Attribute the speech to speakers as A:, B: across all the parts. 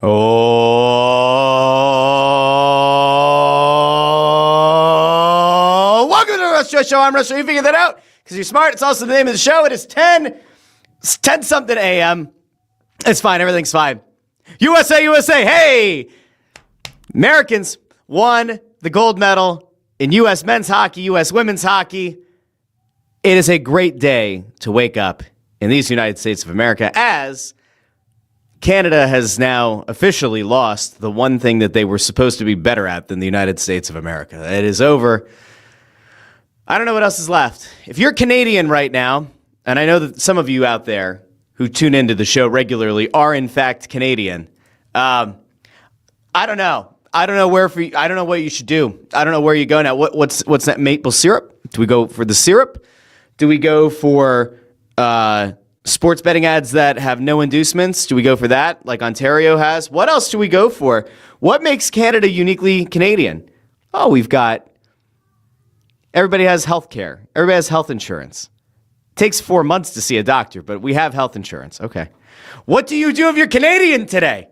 A: Oh, welcome to the Russ Joy Show. I'm Russ Joy. You figured that out because you're smart. It's also the name of the show. It is 10 something a.m. It's fine. Everything's fine. USA, USA. Hey, Americans won the gold medal in U.S. men's hockey, U.S. women's hockey. It is a great day to wake up in these United States of America as Canada has now officially lost the one thing that they were supposed to be better at than the United States of America. It is over. I don't know what else is left. If you're Canadian right now, and I know that some of you out there who tune into the show regularly are in fact Canadian, I don't know. I don't know I don't know what you should do. I don't know where you go now. What's that, maple syrup? Do we go for the syrup? Do we go for sports betting ads that have no inducements? Do we go for that like Ontario has? What else do we go for? What makes Canada uniquely Canadian? Oh, we've got everybody has health care. Everybody has health insurance. It takes 4 months to see a doctor, but we have health insurance. Okay. What do you do if you're Canadian today?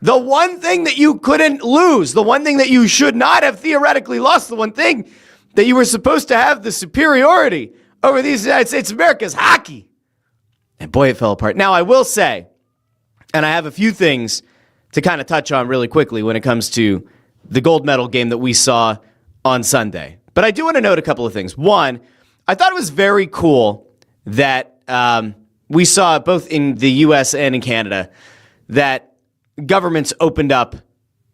A: The one thing that you couldn't lose, the one thing that you should not have theoretically lost, the one thing that you were supposed to have the superiority over these United States of America is hockey. And boy, it fell apart. Now, I will say, and I have a few things to kind of touch on really quickly when it comes to the gold medal game that we saw on Sunday. But I do want to note a couple of things. One, I thought it was very cool that we saw both in the U.S. and in Canada that governments opened up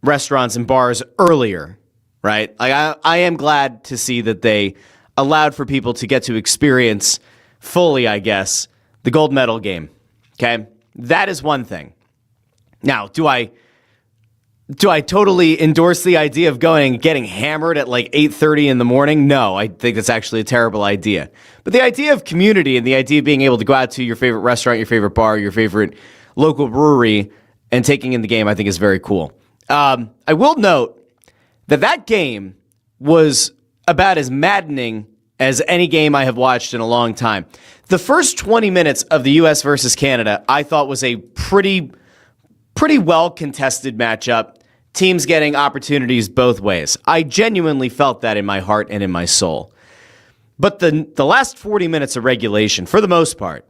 A: restaurants and bars earlier, right? Like I am glad to see that they allowed for people to get to experience fully, I guess, the gold medal game. Okay? That is one thing. Now, do I totally endorse the idea of going and getting hammered at like 8:30 in the morning? No, I think that's actually a terrible idea. But the idea of community and the idea of being able to go out to your favorite restaurant, your favorite bar, your favorite local brewery and taking in the game, I think is very cool. I will note that game was about as maddening as any game I have watched in a long time. The first 20 minutes of the U.S. versus Canada, I thought was a pretty well contested matchup. Teams getting opportunities both ways. I genuinely felt that in my heart and in my soul. But the last 40 minutes of regulation, for the most part,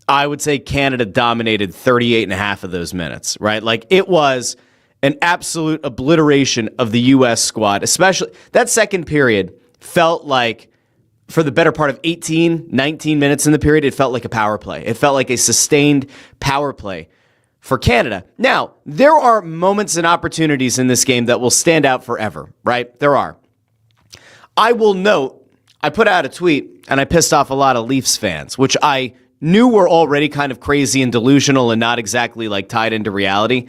A: I would say Canada dominated 38 and a half of those minutes, right? Like it was an absolute obliteration of the U.S. squad, especially that second period felt like for the better part of 18, 19 minutes in the period, it felt like a power play. It felt like a sustained power play for Canada. Now, there are moments and opportunities in this game that will stand out forever, right? There are. I will note, I put out a tweet and I pissed off a lot of Leafs fans, which I knew were already kind of crazy and delusional and not exactly like tied into reality.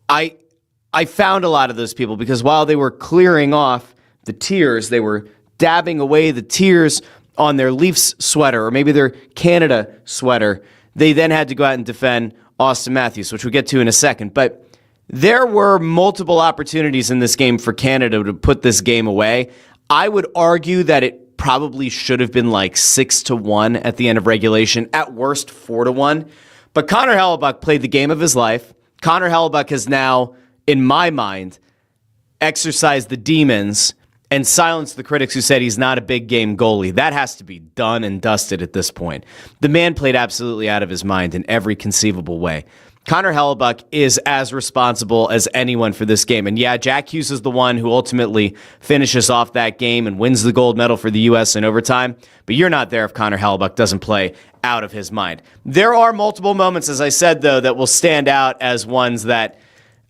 A: I found a lot of those people because while they were clearing off the tears, they were dabbing away the tears on their Leafs sweater or maybe their Canada sweater. They then had to go out and defend Austin Matthews, which we'll get to in a second. But there were multiple opportunities in this game for Canada to put this game away. I would argue that it probably should have been like 6-1 at the end of regulation, at worst 4-1. But Connor Hellebuyck played the game of his life. Connor Hellebuyck has now, in my mind, exercised the demons and silenced the critics who said he's not a big game goalie. That has to be done and dusted at this point. The man played absolutely out of his mind in every conceivable way. Connor Hellebuyck is as responsible as anyone for this game. And yeah, Jack Hughes is the one who ultimately finishes off that game and wins the gold medal for the U.S. in overtime. But you're not there if Connor Hellebuyck doesn't play out of his mind. There are multiple moments, as I said, though, that will stand out as ones that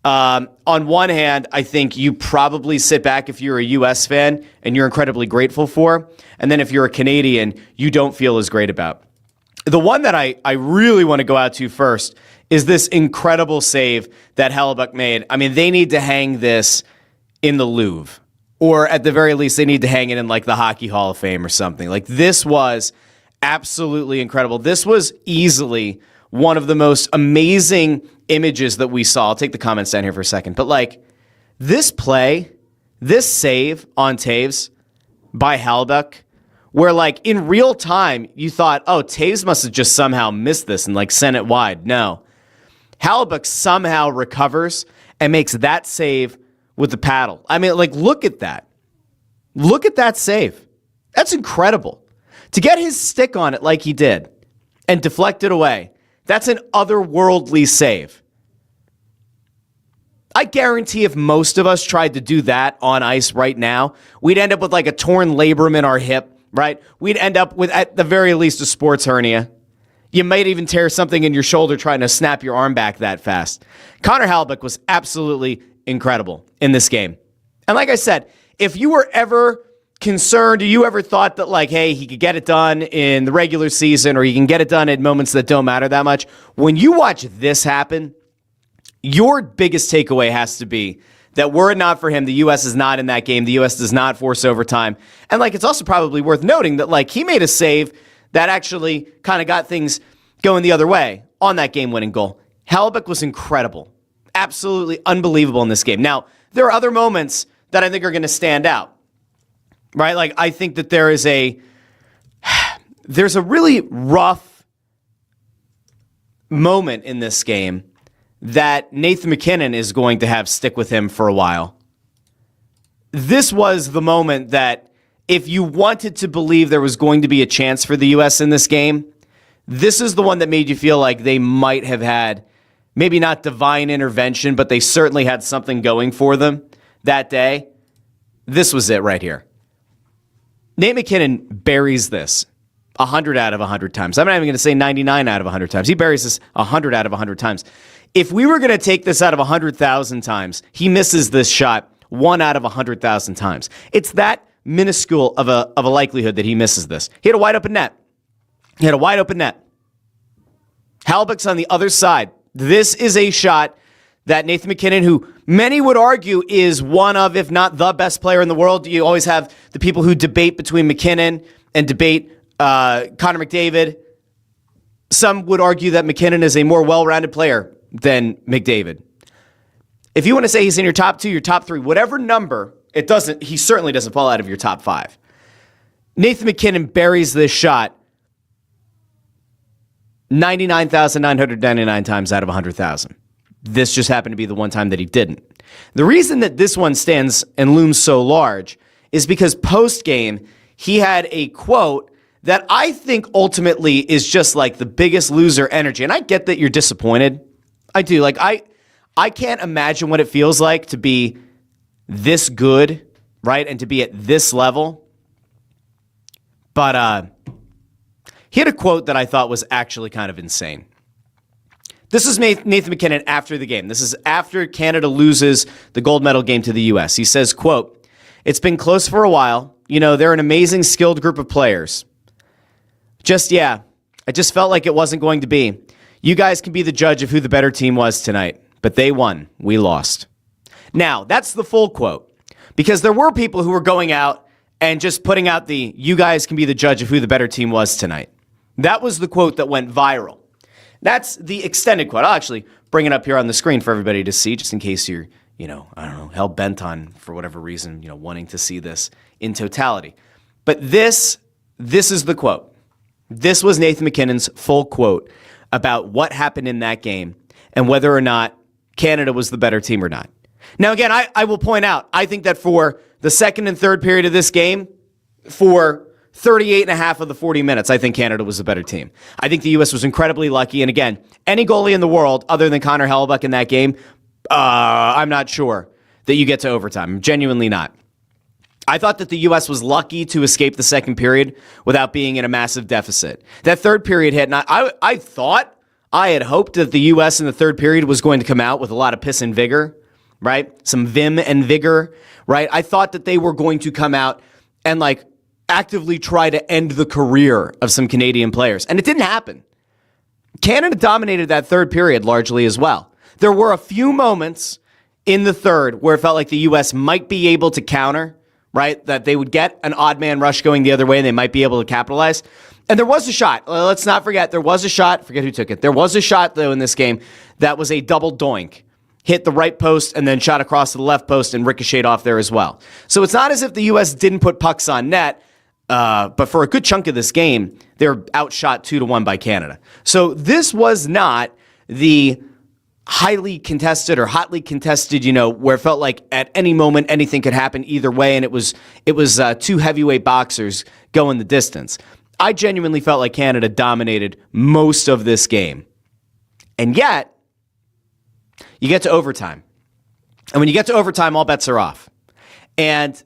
A: on one hand, I think you probably sit back if you're a U.S. fan and you're incredibly grateful for. And then if you're a Canadian, you don't feel as great about. The one that I really want to go out to first is this incredible save that Hellebuyck made. I mean, they need to hang this in the Louvre. Or at the very least, they need to hang it in like the Hockey Hall of Fame or something. Like this was absolutely incredible. This was easily one of the most amazing images that we saw. I'll take the comments down here for a second. But like this play, this save on Taves by Hellebuyck, where like in real time you thought, oh, Taves must have just somehow missed this and like sent it wide. No. Hellebuyck somehow recovers and makes that save with the paddle. I mean, like, look at that. Look at that save. That's incredible. To get his stick on it like he did and deflect it away, that's an otherworldly save. I guarantee if most of us tried to do that on ice right now, we'd end up with like a torn labrum in our hip, right? We'd end up with, at the very least, a sports hernia. You might even tear something in your shoulder trying to snap your arm back that fast. Connor Hellebuyck was absolutely incredible in this game. And like I said, if you were ever concerned, or you ever thought that, like, hey, he could get it done in the regular season, or he can get it done at moments that don't matter that much, when you watch this happen, your biggest takeaway has to be that were it not for him, the U.S. is not in that game. The U.S. does not force overtime. And, like, it's also probably worth noting that, like, he made a save that actually kind of got things going the other way on that game-winning goal. Hellebuyck was incredible. Absolutely unbelievable in this game. Now, there are other moments that I think are going to stand out, right? Like, I think that there's a really rough moment in this game that Nathan McKinnon is going to have stick with him for a while. This was the moment that if you wanted to believe there was going to be a chance for the U.S. in this game, this is the one that made you feel like they might have had maybe not divine intervention, but they certainly had something going for them that day. This was it right here. Nate McKinnon buries this 100 out of 100 times. I'm not even going to say 99 out of 100 times. He buries this 100 out of 100 times. If we were going to take this out of 100,000 times, he misses this shot 1 out of 100,000 times. It's that minuscule of a likelihood that he misses this. He had a wide open net. Hellebuyck's on the other side. This is a shot that Nathan McKinnon, who many would argue is one of, if not the best player in the world. You always have the people who debate between McKinnon and debate Connor McDavid. Some would argue that McKinnon is a more well-rounded player than McDavid. If you want to say he's in your top 2, your top 3, whatever number, he certainly doesn't fall out of your top 5. Nathan McKinnon buries this shot 99,999 times out of 100,000. This just happened to be the one time that he didn't. The reason that this one stands and looms so large is because post-game, he had a quote that I think ultimately is just like the biggest loser energy. And I get that you're disappointed. I do. Like, I can't imagine what it feels like to be this good, right? And to be at this level. But he had a quote that I thought was actually kind of insane. This is Nathan McKinnon after the game. This is after Canada loses the gold medal game to the U.S. He says, quote, "It's been close for a while. You know, they're an amazing, skilled group of players. I just felt like it wasn't going to be. You guys can be the judge of who the better team was tonight. But they won. We lost." Now, that's the full quote. Because there were people who were going out and just putting out the, "you guys can be the judge of who the better team was tonight." That was the quote that went viral. That's the extended quote. I'll actually bring it up here on the screen for everybody to see, just in case you're, hell-bent on, for whatever reason, wanting to see this in totality. But this is the quote. This was Nathan McKinnon's full quote about what happened in that game and whether or not Canada was the better team or not. Now, again, I will point out, I think that for the second and third period of this game, for 38 and a half of the 40 minutes, I think Canada was the better team. I think the U.S. was incredibly lucky. And again, any goalie in the world other than Connor Hellebuyck in that game, I'm not sure that you get to overtime. I'm genuinely not. I thought that the U.S. was lucky to escape the second period without being in a massive deficit. That third period hit, I had hoped that the U.S. in the third period was going to come out with a lot of piss and vigor, right? Some vim and vigor, right? I thought that they were going to come out and actively try to end the career of some Canadian players. And it didn't happen. Canada dominated that third period largely as well. There were a few moments in the third where it felt like the U.S. might be able to counter, right? That they would get an odd man rush going the other way and they might be able to capitalize. And there was a shot. Let's not forget, there was a shot. Forget who took it. There was a shot, though, in this game that was a double doink. Hit the right post and then shot across to the left post and ricocheted off there as well. So it's not as if the U.S. didn't put pucks on net, but for a good chunk of this game, they were outshot 2-1 by Canada. So this was not the highly contested or hotly contested, where it felt like at any moment anything could happen either way, and it was two heavyweight boxers going the distance. I genuinely felt like Canada dominated most of this game. And yet, you get to overtime. And when you get to overtime, all bets are off. And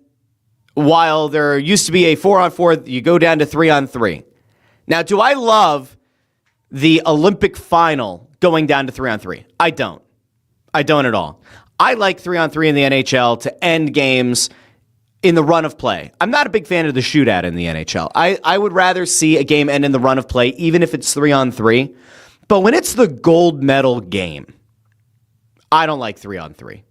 A: while there used to be a 4-on-4, you go down to 3-on-3. Now, do I love the Olympic final going down to 3-on-3? I don't. I don't at all. I like 3-on-3 in the NHL to end games in the run of play. I'm not a big fan of the shootout in the NHL. I would rather see a game end in the run of play, even if it's 3-on-3. But when it's the gold medal game, I don't like 3-on-3.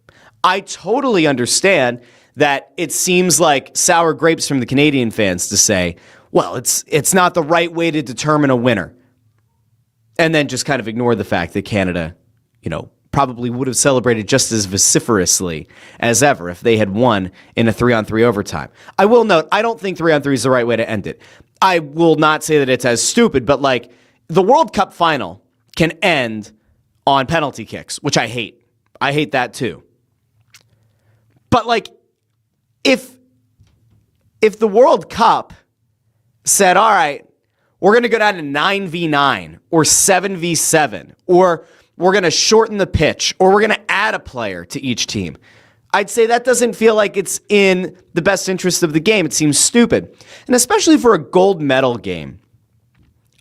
A: I totally understand that it seems like sour grapes from the Canadian fans to say, well, it's not the right way to determine a winner. And then just kind of ignore the fact that Canada, probably would have celebrated just as vociferously as ever if they had won in a 3-on-3 overtime. I will note, I don't think 3-on-3 is the right way to end it. I will not say that it's as stupid, but like the World Cup final can end on penalty kicks, which I hate. I hate that too. But like, if the World Cup said, all right, we're going to go down to 9v9 or 7v7, or we're going to shorten the pitch, or we're going to add a player to each team, I'd say that doesn't feel like it's in the best interest of the game. It seems stupid. And especially for a gold medal game,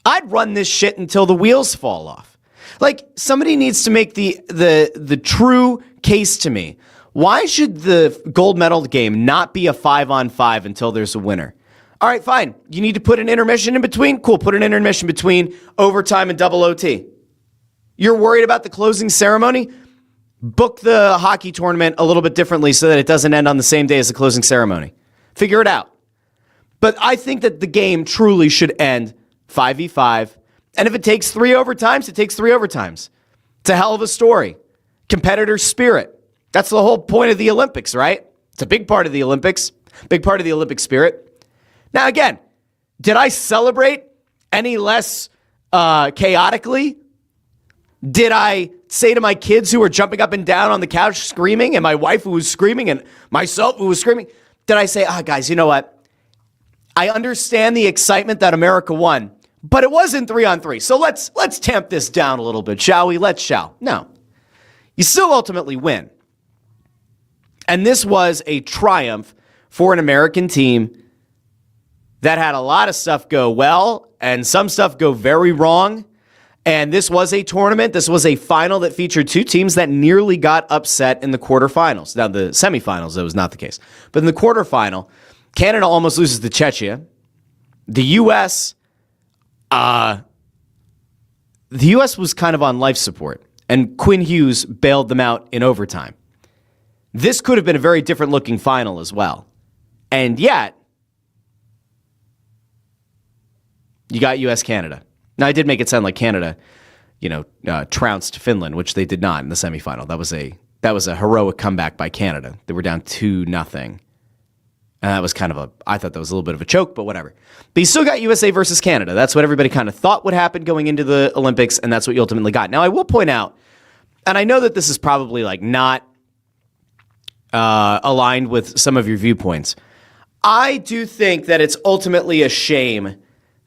A: I'd run this shit until the wheels fall off. Like, somebody needs to make the true case to me. Why should the gold medal game not be a 5-on-5 until there's a winner? All right, fine. You need to put an intermission in between? Cool, put an intermission between overtime and double OT. You're worried about the closing ceremony? Book the hockey tournament a little bit differently so that it doesn't end on the same day as the closing ceremony. Figure it out. But I think that the game truly should end 5v5. And if it takes 3 overtimes, it takes 3 overtimes. It's a hell of a story. Competitor spirit. That's the whole point of the Olympics, right? It's a big part of the Olympics, big part of the Olympic spirit. Now, again, did I celebrate any less chaotically? Did I say to my kids who were jumping up and down on the couch screaming, and my wife who was screaming, and myself who was screaming, did I say, guys, you know what? I understand the excitement that America won, but it wasn't 3-on-3. So let's tamp this down a little bit, shall we? No. You still ultimately win. And this was a triumph for an American team that had a lot of stuff go well and some stuff go very wrong. And this was a tournament. This was a final that featured 2 teams that nearly got upset in the quarterfinals. Now, the semifinals, that was not the case. But in the quarterfinal, Canada almost loses to Czechia. The U.S. was kind of on life support, and Quinn Hughes bailed them out in overtime. This could have been a very different looking final as well. And yet, you got U.S.-Canada. Now, I did make it sound like Canada, trounced Finland, which they did not in the semifinal. That was a heroic comeback by Canada. They were down 2-0. And that was I thought that was a little bit of a choke, but whatever. But you still got USA versus Canada. That's what everybody kind of thought would happen going into the Olympics, and that's what you ultimately got. Now, I will point out, and I know that this is probably not aligned with some of your viewpoints. I do think that it's ultimately a shame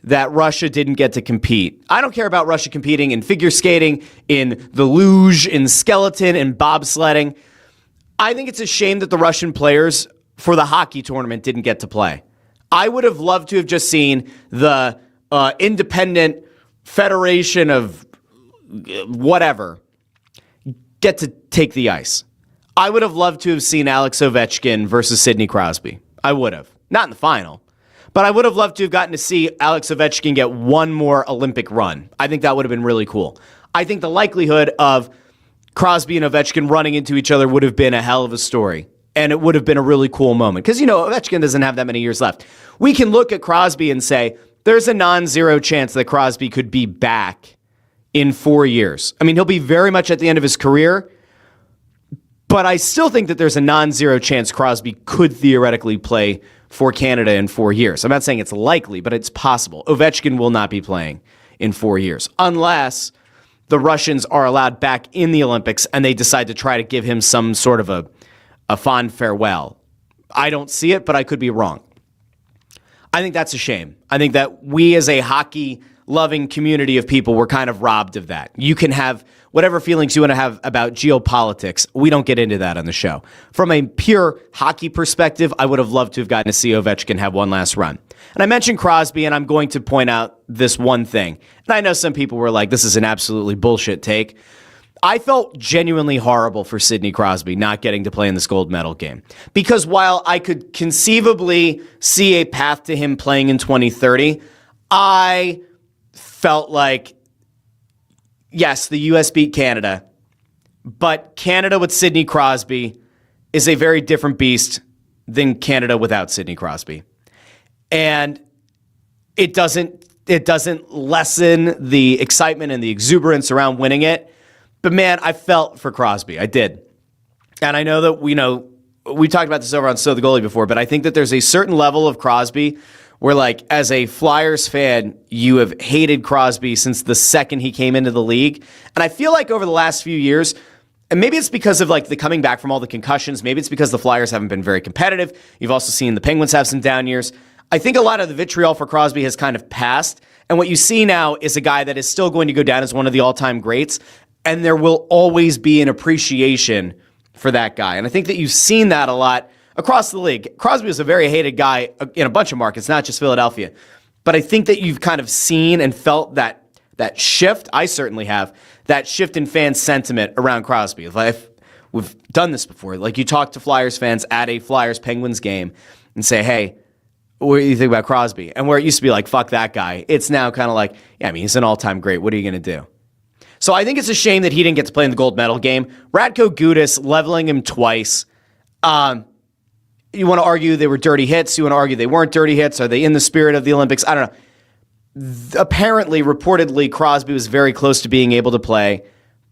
A: that Russia didn't get to compete. I don't care about Russia competing in figure skating, in the luge, in skeleton, in bobsledding. I think it's a shame that the Russian players for the hockey tournament didn't get to play. I would have loved to have just seen the independent federation of whatever get to take the ice. I would have loved to have seen Alex Ovechkin versus Sidney Crosby. I would have. Not in the final. But I would have loved to have gotten to see Alex Ovechkin get one more Olympic run. I think that would have been really cool. I think the likelihood of Crosby and Ovechkin running into each other would have been a hell of a story. And it would have been a really cool moment. Because, Ovechkin doesn't have that many years left. We can look at Crosby and say, there's a non-zero chance that Crosby could be back in 4 years. I mean, he'll be very much at the end of his career. But I still think that there's a non-zero chance Crosby could theoretically play for Canada in 4 years. I'm not saying it's likely, but it's possible. Ovechkin will not be playing in 4 years. Unless the Russians are allowed back in the Olympics and they decide to try to give him some sort of a fond farewell. I don't see it, but I could be wrong. I think that's a shame. I think that we as a hockey-loving community of people were kind of robbed of that. You can have whatever feelings you want to have about geopolitics. We don't get into that on the show. From a pure hockey perspective, I would have loved to have gotten to see Ovechkin have one last run. And I mentioned Crosby, and I'm going to point out this one thing. And I know some people were like, this is an absolutely bullshit take. I felt genuinely horrible for Sidney Crosby not getting to play in this gold medal game. Because while I could conceivably see a path to him playing in 2030, I felt like, yes, the U.S. beat Canada, but Canada with Sidney Crosby is a very different beast than Canada without Sidney Crosby. And it doesn't lessen the excitement and the exuberance around winning it. But man, I felt for Crosby. I did. And I know that we talked about this over on So the Goalie before, but I think that there's a certain level of Crosby where, like, as a Flyers fan, you have hated Crosby since the second he came into the league. And I feel like over the last few years, and maybe it's because of like the coming back from all the concussions, maybe it's because the Flyers haven't been very competitive. You've also seen the Penguins have some down years. I think a lot of the vitriol for Crosby has kind of passed. And what you see now is a guy that is still going to go down as one of the all-time greats. And there will always be an appreciation for that guy. And I think that you've seen that a lot across the league. Crosby was a very hated guy in a bunch of markets, not just Philadelphia. But I think that you've kind of seen and felt that shift. I certainly have. That shift in fan sentiment around Crosby. We've done this before. Like, you talk to Flyers fans at a Flyers-Penguins game and say, hey, what do you think about Crosby? And where it used to be like, fuck that guy, it's now kind of like, yeah, I mean, he's an all-time great. What are you going to do? So I think it's a shame that he didn't get to play in the gold medal game. Radko Gudas leveling him twice. You want to argue they were dirty hits. You want to argue they weren't dirty hits. Are they in the spirit of the Olympics? I don't know. Apparently, reportedly, Crosby was very close to being able to play,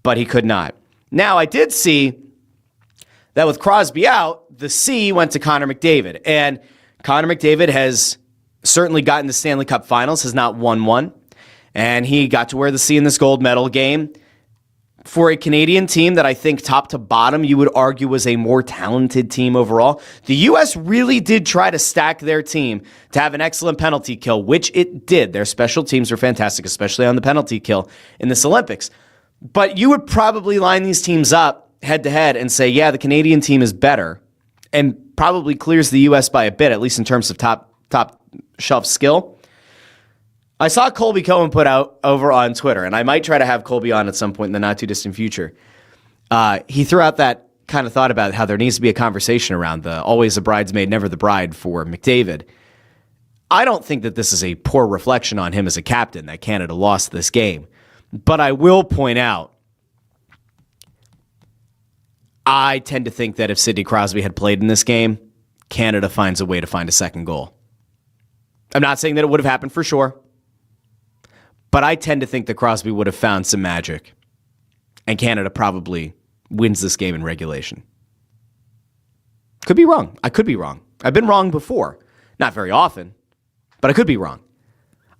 A: but he could not. Now, I did see that with Crosby out, the C went to Connor McDavid. And Connor McDavid has certainly gotten the Stanley Cup Finals, has not won one. And he got to wear the C in this gold medal game for a Canadian team that I think top to bottom you would argue was a more talented team overall. The U.S. really did try to stack their team to have an excellent penalty kill, which it did. Their special teams were fantastic, especially on the penalty kill in this Olympics. But you would probably line these teams up head-to-head and say, yeah, the Canadian team is better and probably clears the U.S. by a bit, at least in terms of top shelf skill. I saw Colby Cohen put out over on Twitter, and I might try to have Colby on at some point in the not-too-distant future. He threw out that kind of thought about how there needs to be a conversation around the always the bridesmaid, never the bride for McDavid. I don't think that this is a poor reflection on him as a captain that Canada lost this game. But I will point out, I tend to think that if Sidney Crosby had played in this game, Canada finds a way to find a second goal. I'm not saying that it would have happened for sure. But I tend to think that Crosby would have found some magic. And Canada probably wins this game in regulation. Could be wrong. I could be wrong. I've been wrong before. Not very often, but I could be wrong.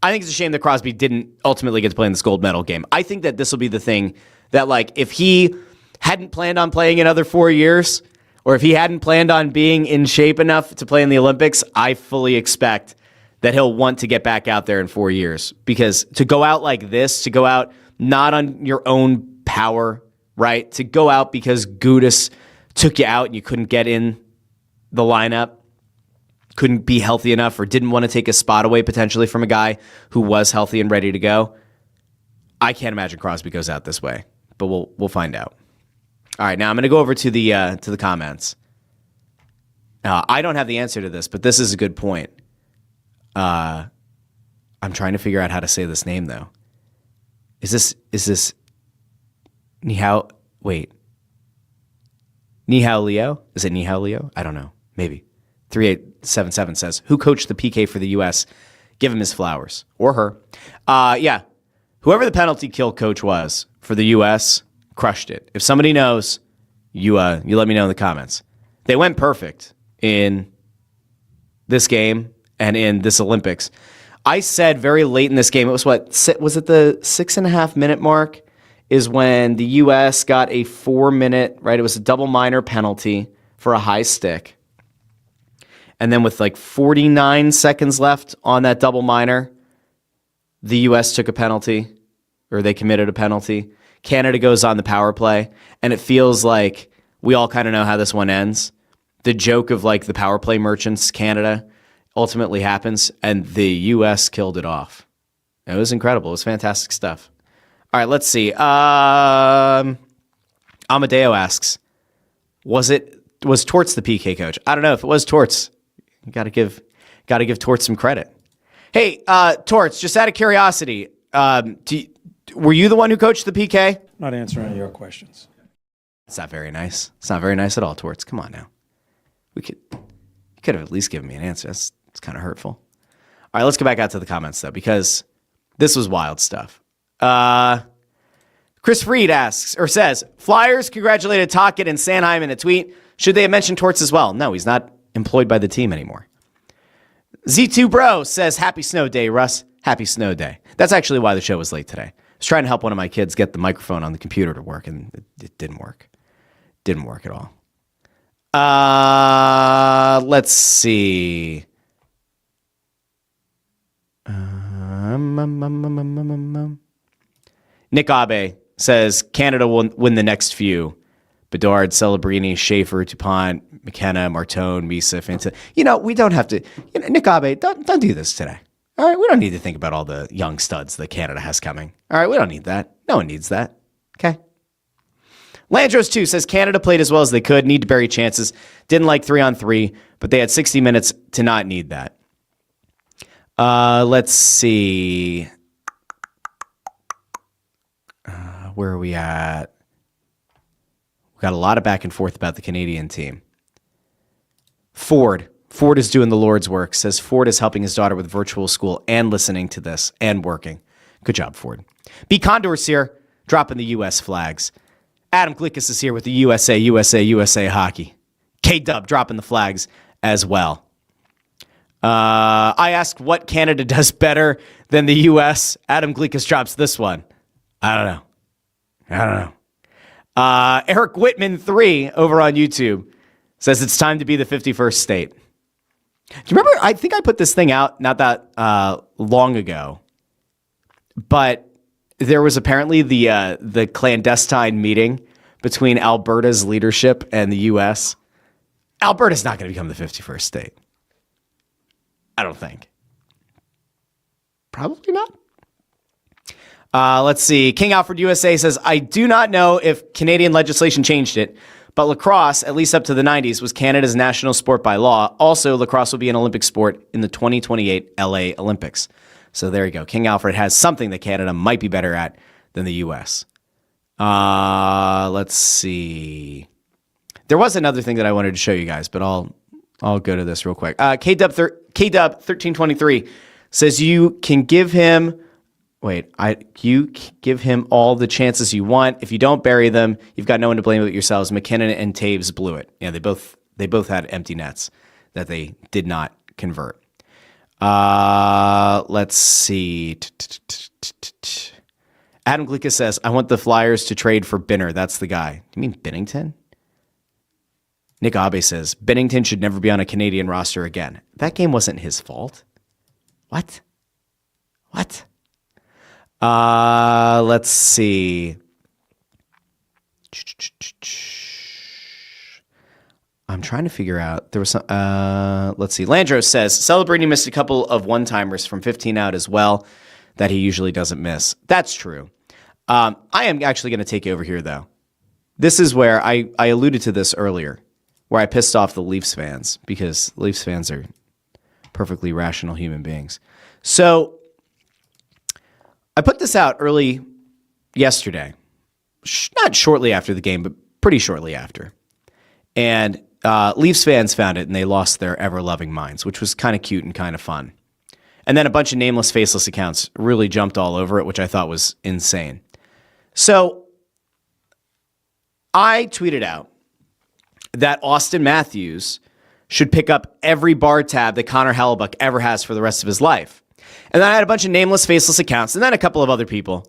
A: I think it's a shame that Crosby didn't ultimately get to play in this gold medal game. I think that this will be the thing that, like, if he hadn't planned on playing another 4 years, or if he hadn't planned on being in shape enough to play in the Olympics, I fully expect that he'll want to get back out there in 4 years. Because to go out like this, to go out not on your own power, right? To go out because Gudas took you out and you couldn't get in the lineup, couldn't be healthy enough, or didn't want to take a spot away potentially from a guy who was healthy and ready to go. I can't imagine Crosby goes out this way, but we'll find out. All right, now I'm going to go over to the comments. I don't have the answer to this, but this is a good point. I'm trying to figure out how to say this name though. Is this Nihao? Wait. Nihao Leo? Is it Nihao Leo? I don't know. Maybe. 3877 says, who coached the PK for the U.S.? Give him his flowers. Or her. Yeah. Whoever the penalty kill coach was for the U.S. crushed it. If somebody knows, you let me know in the comments. They went perfect in this game and in this Olympics. I said very late in this game, it was was it the 6.5 minute mark is when the U.S. got a 4-minute, right? It was a double minor penalty for a high stick. And then with like 49 seconds left on that double minor, the U.S. took a penalty, or they committed a penalty. Canada goes on the power play, and it feels like we all kind of know how this one ends. The joke of like the power play merchants, Canada, ultimately happens, and the U.S. killed it off. It was incredible. It was fantastic stuff. All right, let's see. Amadeo asks, was Torts the PK coach? I don't know. If it was Torts, you got to give Torts some credit. Hey, Torts, just out of curiosity, were you the one who coached the PK?
B: Not answering your questions.
A: It's not very nice. It's not very nice at all, Torts. Come on now. You could have at least given me an answer. It's kind of hurtful. All right, let's go back out to the comments, though, because this was wild stuff. Chris Freed asks, or says, Flyers congratulated Tocchet and Sanheim in a tweet. Should they have mentioned Torts as well? No, he's not employed by the team anymore. Z2 Bro says, happy snow day, Russ. Happy snow day. That's actually why the show was late today. I was trying to help one of my kids get the microphone on the computer to work, and it didn't work. Didn't work at all. Let's see. Nick Abe says Canada will win the next few. Bedard, Celebrini, Schaefer, Dupont, McKenna, Martone, Misa, Fanta. We don't have to. Nick Abe, don't do this today. All right, we don't need to think about all the young studs that Canada has coming. All right, we don't need that. No one needs that. Okay. Landros, too, says Canada played as well as they could, need to bury chances. Didn't like 3-on-3, but they had 60 minutes to not need that. Let's see. Where are we at? We got a lot of back and forth about the Canadian team. Ford is doing the Lord's work. Says Ford is helping his daughter with virtual school and listening to this and working. Good job, Ford. B. Condor's here, dropping the U.S. flags. Adam Glickus is here with the USA hockey. K-Dub dropping the flags as well. I asked what Canada does better than the U.S. Adam Glickus drops this one. I don't know. Eric Whitman 3 over on YouTube says it's time to be the 51st state. Do you remember? I think I put this thing out not that long ago, but there was apparently the clandestine meeting between Alberta's leadership and the U.S. Alberta's not going to become the 51st state. I don't think. Probably not. Let's see. King Alfred USA says, I do not know if Canadian legislation changed it, but lacrosse, at least up to the 90s, was Canada's national sport by law. Also, lacrosse will be an Olympic sport in the 2028 LA Olympics. So there you go. King Alfred has something that Canada might be better at than the U.S. Let's see. There was another thing that I wanted to show you guys, but I'll go to this real quick. K-Dub 1323 says you can give him all the chances you want. If you don't bury them, you've got no one to blame but yourselves. McKinnon and Taves blew it. Yeah, they both had empty nets that they did not convert. Let's see. Adam Glickus says, I want the Flyers to trade for Binner. That's the guy. You mean Binnington? Nick Abe says, Binnington should never be on a Canadian roster again. That game wasn't his fault. What? Let's see. I'm trying to figure out. There was some. Let's see. Landros says Celebrini missed a couple of one-timers from 15 out as well that he usually doesn't miss. That's true. I am actually going to take you over here, though. This is where I alluded to this earlier, where I pissed off the Leafs fans because Leafs fans are perfectly rational human beings. So I put this out early yesterday, not shortly after the game, but pretty shortly after. And Leafs fans found it, and they lost their ever-loving minds, which was kind of cute and kind of fun. And then a bunch of nameless, faceless accounts really jumped all over it, which I thought was insane. So I tweeted out that Austin Matthews should pick up every bar tab that Connor Hellebuck ever has for the rest of his life. And then I had a bunch of nameless, faceless accounts, and then a couple of other people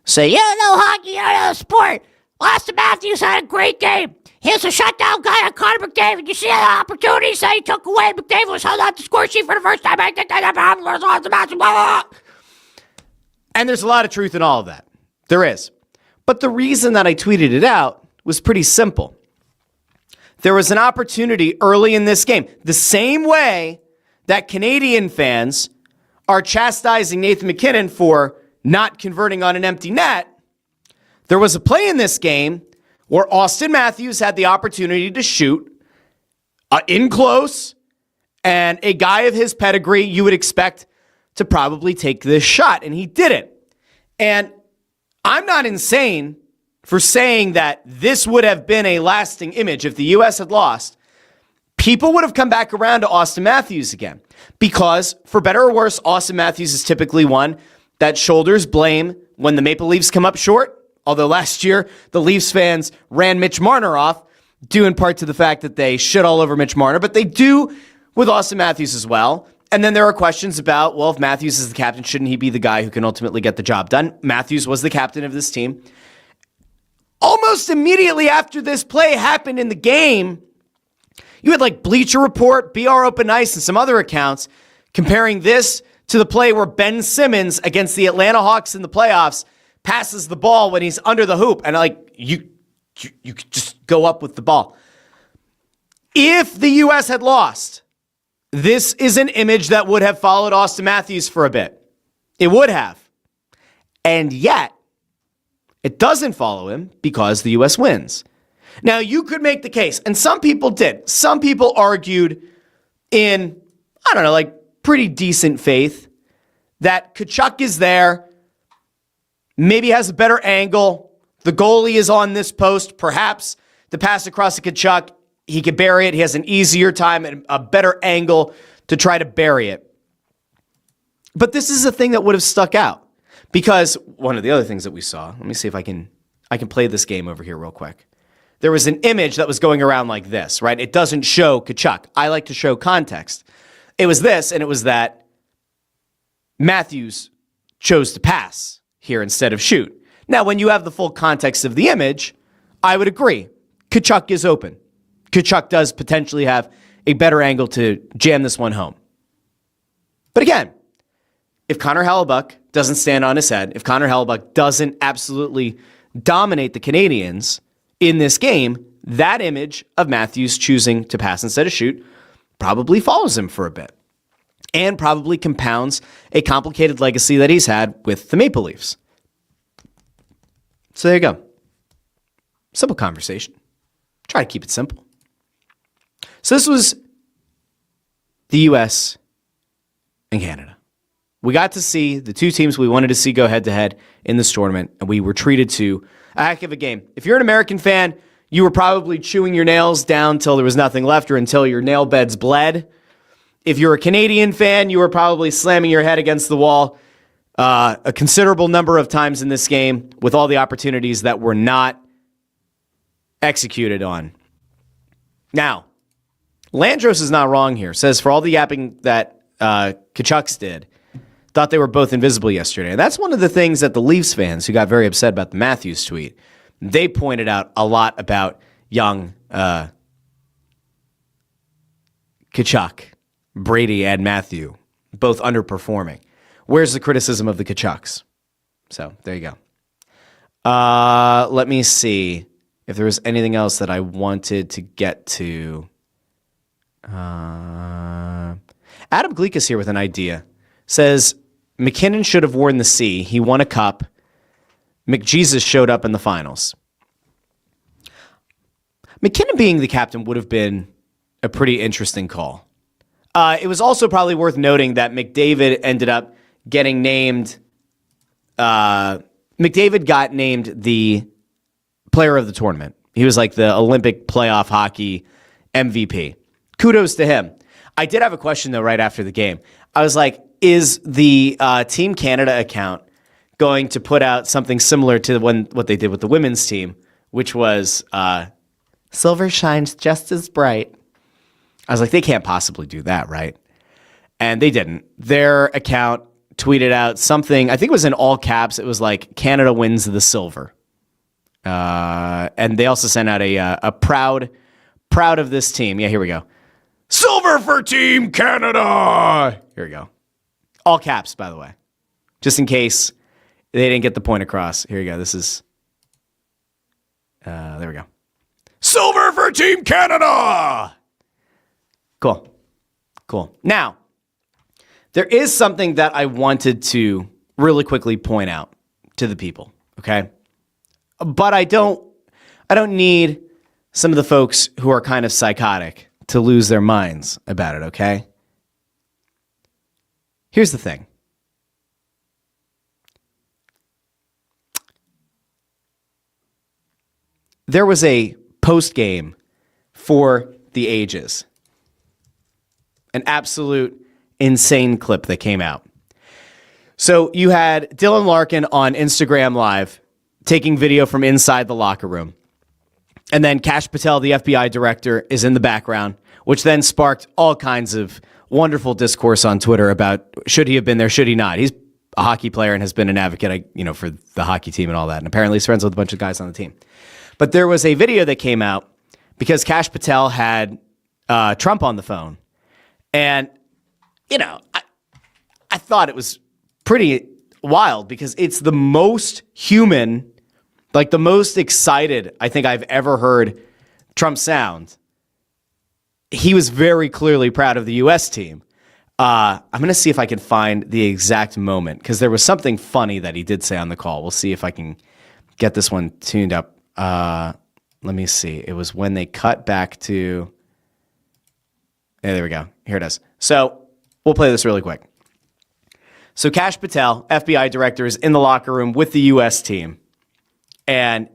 C: say, you don't know hockey, you don't know sport. Austin Matthews had a great game. He was a shutdown guy on Connor McDavid. You see the opportunities that he took away. McDavid was held on the score sheet for the first time. I think that was Austin Matthews. Blah, blah.
A: And there's a lot of truth in all of that. There is. But the reason that I tweeted it out was pretty simple. There was an opportunity early in this game, the same way that Canadian fans are chastising Nathan McKinnon for not converting on an empty net. There was a play in this game where Austin Matthews had the opportunity to shoot in close, and a guy of his pedigree you would expect to probably take this shot, and he didn't. And I'm not insane for saying that this would have been a lasting image if the U.S. had lost. People would have come back around to Austin Matthews again because, for better or worse, Austin Matthews is typically one that shoulders blame when the Maple Leafs come up short. Although last year, the Leafs fans ran Mitch Marner off, due in part to the fact that they shit all over Mitch Marner, but they do with Austin Matthews as well. And then there are questions about, well, if Matthews is the captain, shouldn't he be the guy who can ultimately get the job done? Matthews was the captain of this team. Almost immediately after this play happened in the game, you had like Bleacher Report, BR Open Ice, and some other accounts comparing this to the play where Ben Simmons against the Atlanta Hawks in the playoffs passes the ball when he's under the hoop, and like you could just go up with the ball. If the U.S. had lost, this is an image that would have followed Austin Matthews for a bit. It would have. And yet, it doesn't follow him because the U.S. wins. Now, you could make the case, and some people did. Some people argued in, I don't know, like pretty decent faith that Tkachuk is there, maybe has a better angle. The goalie is on this post. Perhaps the pass across to Tkachuk, he could bury it. He has an easier time and a better angle to try to bury it. But this is a thing that would have stuck out because one of the other things that we saw, let me see if I can play this game over here real quick. There was an image that was going around like this, right? It doesn't show Tkachuk. I like to show context. It was this, and it was that Matthews chose to pass here instead of shoot. Now, when you have the full context of the image, I would agree. Tkachuk is open. Tkachuk does potentially have a better angle to jam this one home. But again, if Connor Hellebuyck doesn't stand on his head, if Connor Hellebuyck doesn't absolutely dominate the Canadians in this game, that image of Matthews choosing to pass instead of shoot probably follows him for a bit and probably compounds a complicated legacy that he's had with the Maple Leafs. So there you go. Simple conversation. Try to keep it simple. So this was the U.S. and Canada. We got to see the two teams we wanted to see go head-to-head in this tournament, and we were treated to a heck of a game. If you're an American fan, you were probably chewing your nails down till there was nothing left or until your nail beds bled. If you're a Canadian fan, you were probably slamming your head against the wall a considerable number of times in this game with all the opportunities that were not executed on. Now, Landros is not wrong here. Says for all the yapping that Tkachuks did, thought they were both invisible yesterday. And that's one of the things that the Leafs fans who got very upset about the Matthews tweet, they pointed out a lot about young Tkachuk, Brady, and Matthew, both underperforming. Where's the criticism of the Tkachuks? So there you go. Let me see if there was anything else that I wanted to get to. Adam Gleek is here with an idea. Says, McKinnon should have worn the C. He won a cup. McJesus showed up in the finals. McKinnon being the captain would have been a pretty interesting call. It was also probably worth noting that McDavid ended up getting named. McDavid got named the player of the tournament. He was like the Olympic playoff hockey MVP. Kudos to him. I did have a question, though, right after the game. I was like, is the Team Canada account going to put out something similar to what they did with the women's team, which was silver shines just as bright? I was like, they can't possibly do that, right? And they didn't. Their account tweeted out something. I think it was in all caps. It was like Canada wins the silver. And they also sent out a proud of this team. Yeah, here we go. Silver for Team Canada. Here we go. All caps, by the way, just in case they didn't get the point across. Here we go. This is, there we go. Silver for Team Canada. Cool. Now, there is something that I wanted to really quickly point out to the people, okay? But I don't need some of the folks who are kind of psychotic to lose their minds about it, okay? Here's the thing. There was a post game for the ages. An absolute insane clip that came out. So you had Dylan Larkin on Instagram Live taking video from inside the locker room. And then Kash Patel, the FBI director, is in the background, which then sparked all kinds of wonderful discourse on Twitter about should he have been there, should he not? He's a hockey player and has been an advocate, for the hockey team and all that. And apparently he's friends with a bunch of guys on the team. But there was a video that came out because Kash Patel had Trump on the phone. And, I thought it was pretty wild because it's the most human, like the most excited I think I've ever heard Trump sound. He was very clearly proud of the U.S. team. I'm going to see if I can find the exact moment because there was something funny that he did say on the call. We'll see if I can get this one tuned up. Let me see. It was when they cut back to... Yeah, there we go. Here it is. So we'll play this really quick. So Kash Patel, FBI director, is in the locker room with the U.S. team. And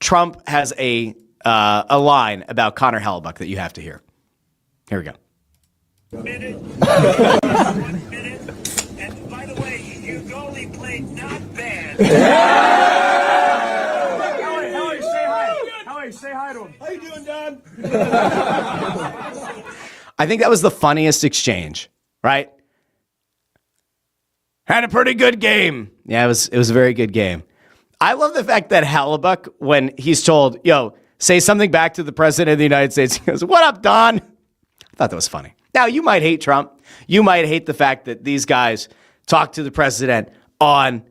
A: Trump has a line about Connor Hellebuck that you have to hear. Here we go.
D: Minute. 1 minute. And by the way, your goalie played not bad.
E: Howie, say hi. Howie, say hi to him.
D: How you doing, Don?
A: I think that was the funniest exchange, right? Had a pretty good game. Yeah, it was a very good game. I love the fact that Hellebuck, when he's told, say something back to the president of the United States, he goes, "What up, Don?" I thought that was funny. Now, you might hate Trump. You might hate the fact that these guys talk to the president on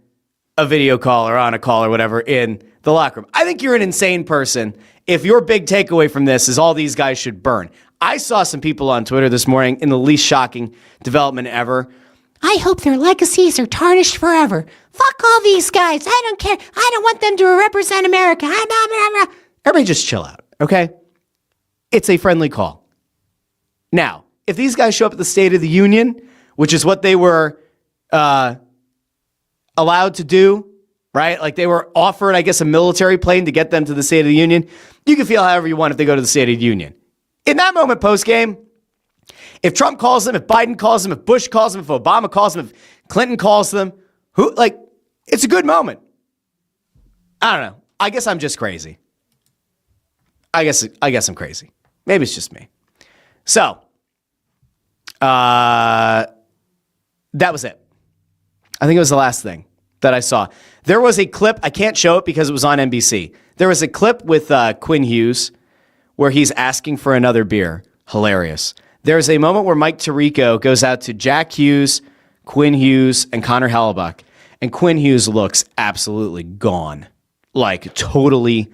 A: a video call or on a call or whatever in the locker room. I think you're an insane person if your big takeaway from this is all these guys should burn. I saw some people on Twitter this morning in the least shocking development ever.
C: I hope their legacies are tarnished forever. Fuck all these guys. I don't care. I don't want them to represent America.
A: Everybody just chill out, okay? It's a friendly call. Now, if these guys show up at the State of the Union, which is what they were allowed to do, right? Like they were offered, I guess, a military plane to get them to the State of the Union. You can feel however you want if they go to the State of the Union. In that moment post-game, if Trump calls them, if Biden calls them, if Bush calls them, if Obama calls them, if Clinton calls them, it's a good moment. I don't know. I guess I'm just crazy. I guess I'm crazy. Maybe it's just me. So, that was it. I think it was the last thing that I saw. There was a clip. I can't show it because it was on NBC. There was a clip with Quinn Hughes where he's asking for another beer. Hilarious. There's a moment where Mike Tirico goes out to Jack Hughes, Quinn Hughes, and Connor Hellebuck. And Quinn Hughes looks absolutely gone. Like, totally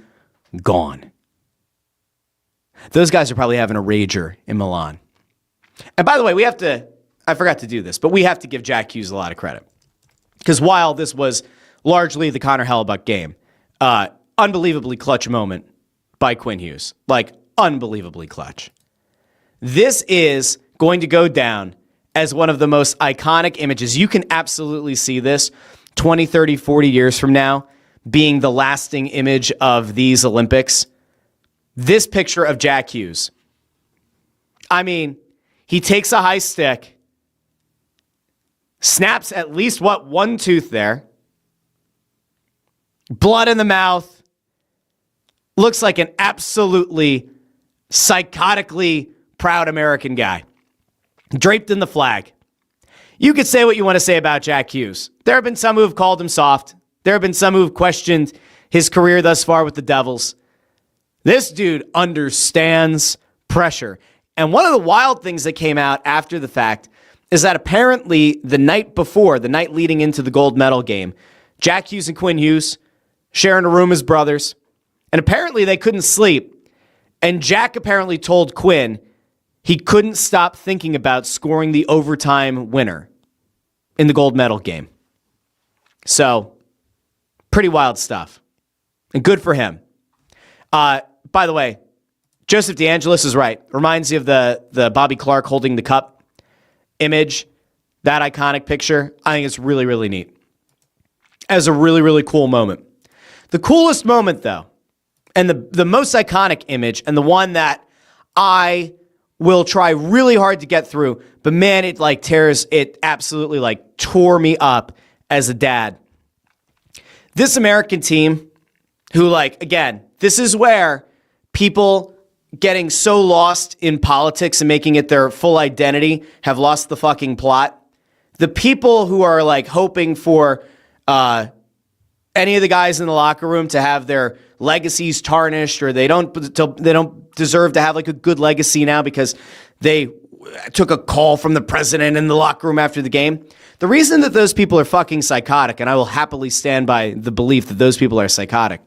A: gone. Those guys are probably having a rager in Milan. And by the way, I forgot to do this, but we have to give Jack Hughes a lot of credit. Because while this was largely the Connor Hellebuck game, unbelievably clutch moment by Quinn Hughes. Like, unbelievably clutch. This is going to go down as one of the most iconic images. You can absolutely see this 20, 30, 40 years from now being the lasting image of these Olympics. This picture of Jack Hughes. I mean, he takes a high stick, snaps at least, one tooth there, blood in the mouth, looks like an absolutely psychotically proud American guy, draped in the flag. You could say what you want to say about Jack Hughes. There have been some who have called him soft. There have been some who have questioned his career thus far with the Devils. This dude understands pressure. And one of the wild things that came out after the fact is that apparently the night before, the night leading into the gold medal game, Jack Hughes and Quinn Hughes sharing a room as brothers. And apparently they couldn't sleep. And Jack apparently told Quinn he couldn't stop thinking about scoring the overtime winner in the gold medal game. So, pretty wild stuff. And good for him. By the way, Joseph DeAngelis is right. Reminds you of the Bobby Clark holding the cup image, that iconic picture. I think it's really, really neat. As a really, really cool moment. The coolest moment, though, and the most iconic image, and the one that I will try really hard to get through, but man, it absolutely tore me up as a dad. This American team, who again, this is where people getting so lost in politics and making it their full identity have lost the fucking plot. The people who are hoping for any of the guys in the locker room to have their legacies tarnished, or they don't deserve to have a good legacy now because they took a call from the president in the locker room after the game. The reason that those people are fucking psychotic, and I will happily stand by the belief that those people are psychotic,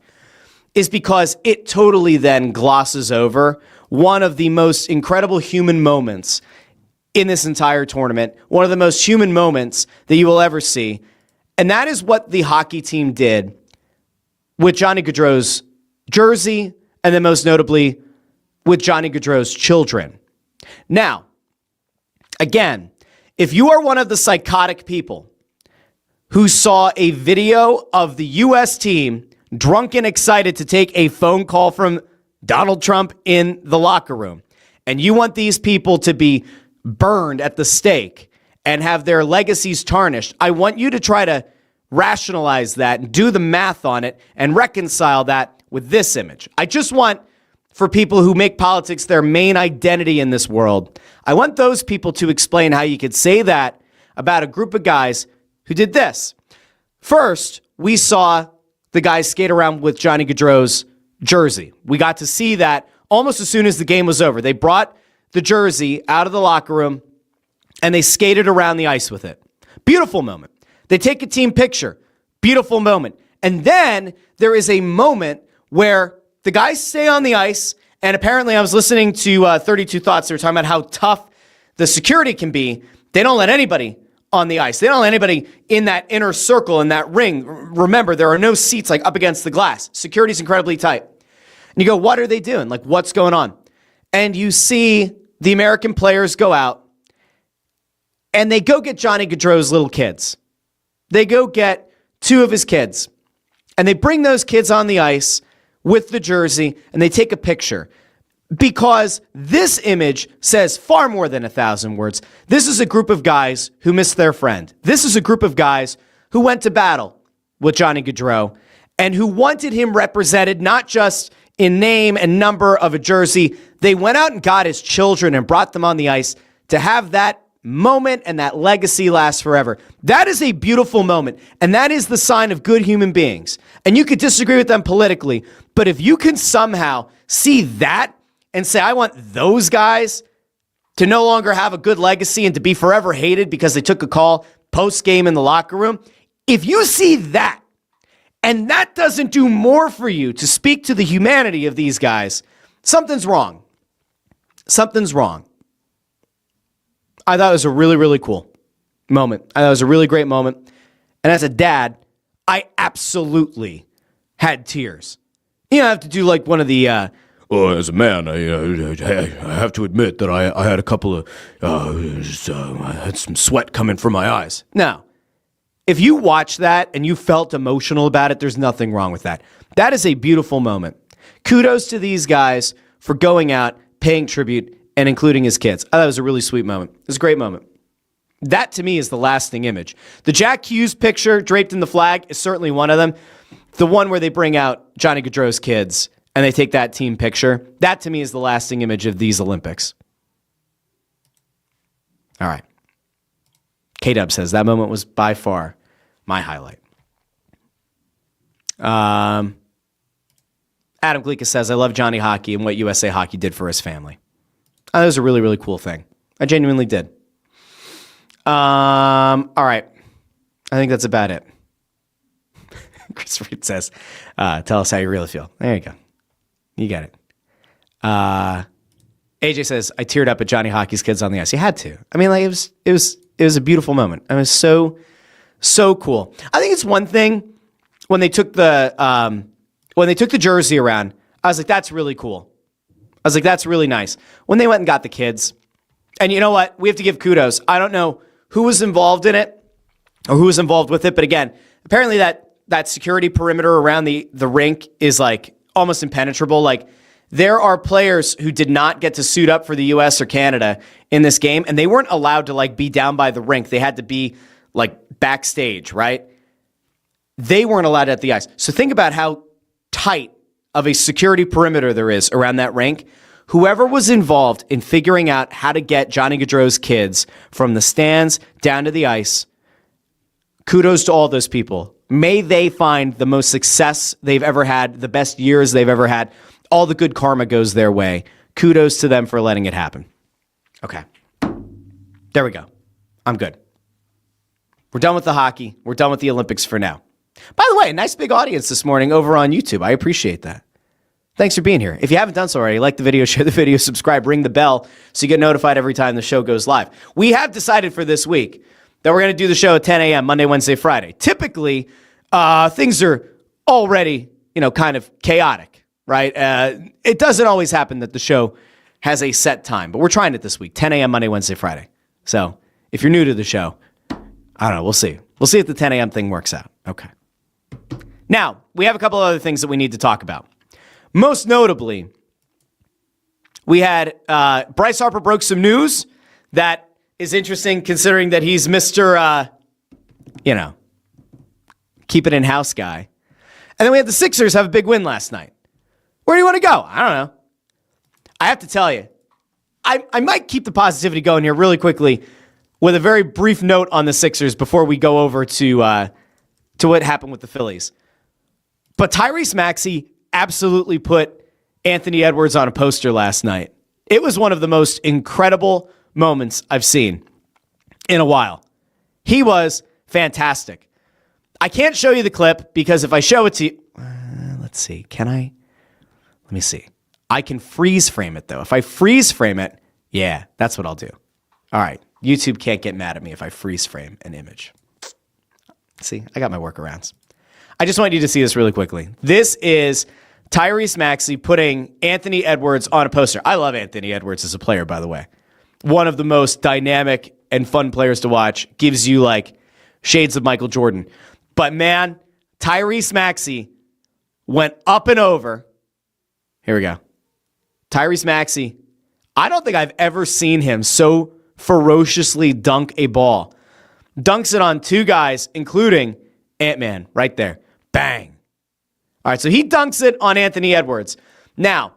A: is because it totally then glosses over one of the most incredible human moments in this entire tournament, one of the most human moments that you will ever see. And that is what the hockey team did with Johnny Gaudreau's jersey, and then most notably with Johnny Gaudreau's children. Now, again, if you are one of the psychotic people who saw a video of the U.S. team drunk and excited to take a phone call from Donald Trump in the locker room, and you want these people to be burned at the stake and have their legacies tarnished, I want you to try to rationalize that and do the math on it and reconcile that with this image. I just want, for people who make politics their main identity in this world, I want those people to explain how you could say that about a group of guys who did this. First, we saw the guys skate around with Johnny Gaudreau's jersey. We got to see that almost as soon as the game was over. They brought the jersey out of the locker room and they skated around the ice with it. Beautiful moment. They take a team picture. Beautiful moment. And then there is a moment where the guys stay on the ice, and apparently I was listening to 32 Thoughts. They were talking about how tough the security can be. They don't let anybody on the ice. They don't let anybody in that inner circle, in that ring. Remember, there are no seats up against the glass. Security's incredibly tight. And you go, what are they doing? What's going on? And you see the American players go out, and they go get Johnny Gaudreau's little kids. They go get two of his kids, and they bring those kids on the ice with the jersey, and they take a picture. Because this image says far more than 1,000 words. This is a group of guys who missed their friend. This is a group of guys who went to battle with Johnny Gaudreau and who wanted him represented not just in name and number of a jersey. They went out and got his children and brought them on the ice to have that moment and that legacy last forever. That is a beautiful moment, and that is the sign of good human beings. And you could disagree with them politically, but if you can somehow see that and say, I want those guys to no longer have a good legacy and to be forever hated because they took a call post-game in the locker room, if you see that, and that doesn't do more for you to speak to the humanity of these guys, something's wrong. Something's wrong. I thought it was a really, really cool moment. I thought it was a really great moment. And as a dad, I absolutely had tears. You know, I have to do one of the, as a man, I have to admit that I had a couple of, I had some sweat coming from my eyes. Now, if you watch that and you felt emotional about it, there's nothing wrong with that. That is a beautiful moment. Kudos to these guys for going out, paying tribute, and including his kids. I thought it was a really sweet moment. It was a great moment. That, to me, is the lasting image. The Jack Hughes picture draped in the flag is certainly one of them. The one where they bring out Johnny Gaudreau's kids and they take that team picture, that, to me, is the lasting image of these Olympics. All right. K-Dub says, that moment was by far my highlight. Adam Gleeka says, I love Johnny Hockey and what USA Hockey did for his family. That was a really, really cool thing. I genuinely did. All right. I think that's about it. Chris Reed says, tell us how you really feel. There you go. You got it. AJ says, I teared up at Johnny Hockey's kids on the ice. You had to. I mean, like it was a beautiful moment. It was so cool. I think it's one thing when they took the jersey around, I was like, that's really cool. I was like, that's really nice. When they went and got the kids, and you know what? We have to give kudos. I don't know who was involved in it or who was involved with it, but again, apparently that security perimeter around the rink is like almost impenetrable. Like, there are players who did not get to suit up for the US or Canada in this game, and they weren't allowed to like be down by the rink. They had to be like backstage, right? They weren't allowed at the ice. So think about how tight of a security perimeter there is around that rink. Whoever was involved in figuring out how to get Johnny Gaudreau's kids from the stands down to the ice, kudos to all those people. May they find the most success they've ever had, the best years they've ever had. All the good karma goes their way. Kudos to them for letting it happen. Okay. There we go. I'm good. We're done with the hockey. We're done with the Olympics for now. By the way, a nice big audience this morning over on YouTube. I appreciate that. Thanks for being here. If you haven't done so already, like the video, share the video, subscribe, ring the bell so you get notified every time the show goes live. We have decided for this week that we're going to do the show at 10 a.m. Monday, Wednesday, Friday. Typically, things are already, kind of chaotic, right? It doesn't always happen that the show has a set time, but we're trying it this week, 10 a.m. Monday, Wednesday, Friday. So if you're new to the show, I don't know. We'll see. We'll see if the 10 a.m. thing works out. Okay. Now, we have a couple other things that we need to talk about. Most notably, we had Bryce Harper broke some news that is interesting considering that he's Mr. Keep it in-house guy. And then we had the Sixers have a big win last night. Where do you want to go? I don't know. I have to tell you, I might keep the positivity going here really quickly with a very brief note on the Sixers before we go over to what happened with the Phillies. But Tyrese Maxey absolutely put Anthony Edwards on a poster last night. It was one of the most incredible moments I've seen in a while. He was fantastic. I can't show you the clip because if I show it to you, let's see, can I? Let me see. I can freeze frame it though. If I freeze frame it, yeah, that's what I'll do. All right. YouTube can't get mad at me if I freeze frame an image. See, I got my workarounds. I just want you to see this really quickly. This is Tyrese Maxey putting Anthony Edwards on a poster. I love Anthony Edwards as a player, by the way. One of the most dynamic and fun players to watch. Gives you like shades of Michael Jordan. But man, Tyrese Maxey went up and over. Here we go. Tyrese Maxey. I don't think I've ever seen him so ferociously dunk a ball. Dunks it on two guys, including Ant-Man right there. Bang. All right, so he dunks it on Anthony Edwards. Now,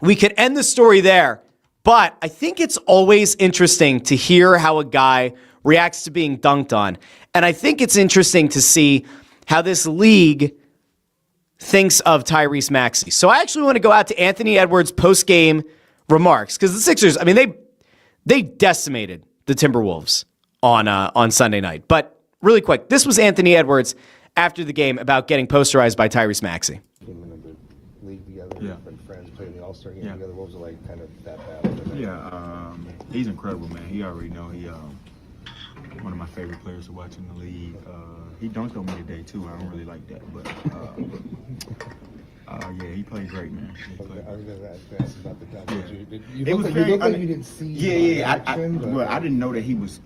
A: we could end the story there, but I think it's always interesting to hear how a guy reacts to being dunked on. And I think it's interesting to see how this league thinks of Tyrese Maxey. So I actually want to go out to Anthony Edwards' post-game remarks because the Sixers, I mean, they decimated the Timberwolves on Sunday night. But really quick, this was Anthony Edwards after the game about getting posterized by Tyrese Maxey.
F: Came into the league together, been friends, played in the All-Star game together. What was it like, kind of that battle?
G: Yeah, he's incredible, man. He already know he one of my favorite players to watch in the league. He dunked on me today too. I don't really like that, but yeah, he played great, man.
F: I was going to ask about the dunk.
G: Yeah.
F: You looked like you didn't see.
G: Yeah. I didn't know that he was.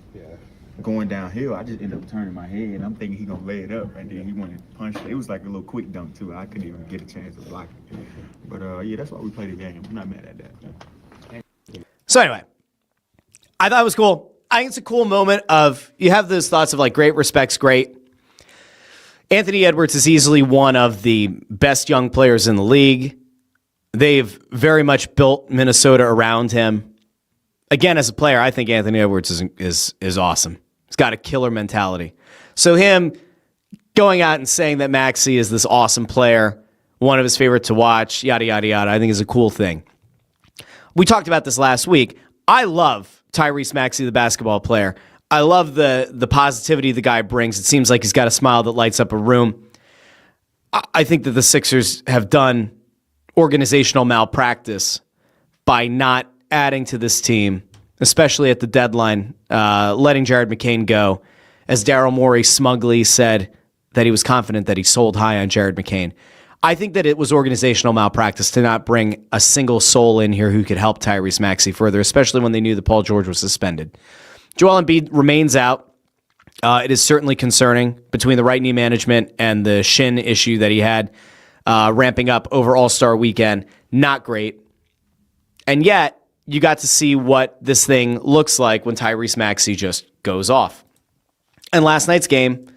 G: Going downhill, I just ended up turning my head, and I'm thinking he's gonna lay it up, and then he went and punched it. It was like a little quick dunk too. I couldn't even get a chance to block it. But yeah, that's why we played the game. I'm not mad at that.
A: So anyway, I thought it was cool. I think it's a cool moment of, you have those thoughts of like great respect's great. Anthony Edwards is easily one of the best young players in the league. They've very much built Minnesota around him. Again, as a player, I think Anthony Edwards is awesome. He's got a killer mentality. So him going out and saying that Maxey is this awesome player, one of his favorite to watch, yada, yada, yada, I think is a cool thing. We talked about this last week. I love Tyrese Maxey, the basketball player. I love the positivity the guy brings. It seems like he's got a smile that lights up a room. I think that the Sixers have done organizational malpractice by not adding to this team, especially at the deadline, letting Jared McCain go, as Daryl Morey smugly said that he was confident that he sold high on Jared McCain. I think that it was organizational malpractice to not bring a single soul in here who could help Tyrese Maxey further, especially when they knew that Paul George was suspended. Joel Embiid remains out. It is certainly concerning between the right knee management and the shin issue that he had ramping up over All-Star weekend. Not great. And yet, you got to see what this thing looks like when Tyrese Maxey just goes off. And last night's game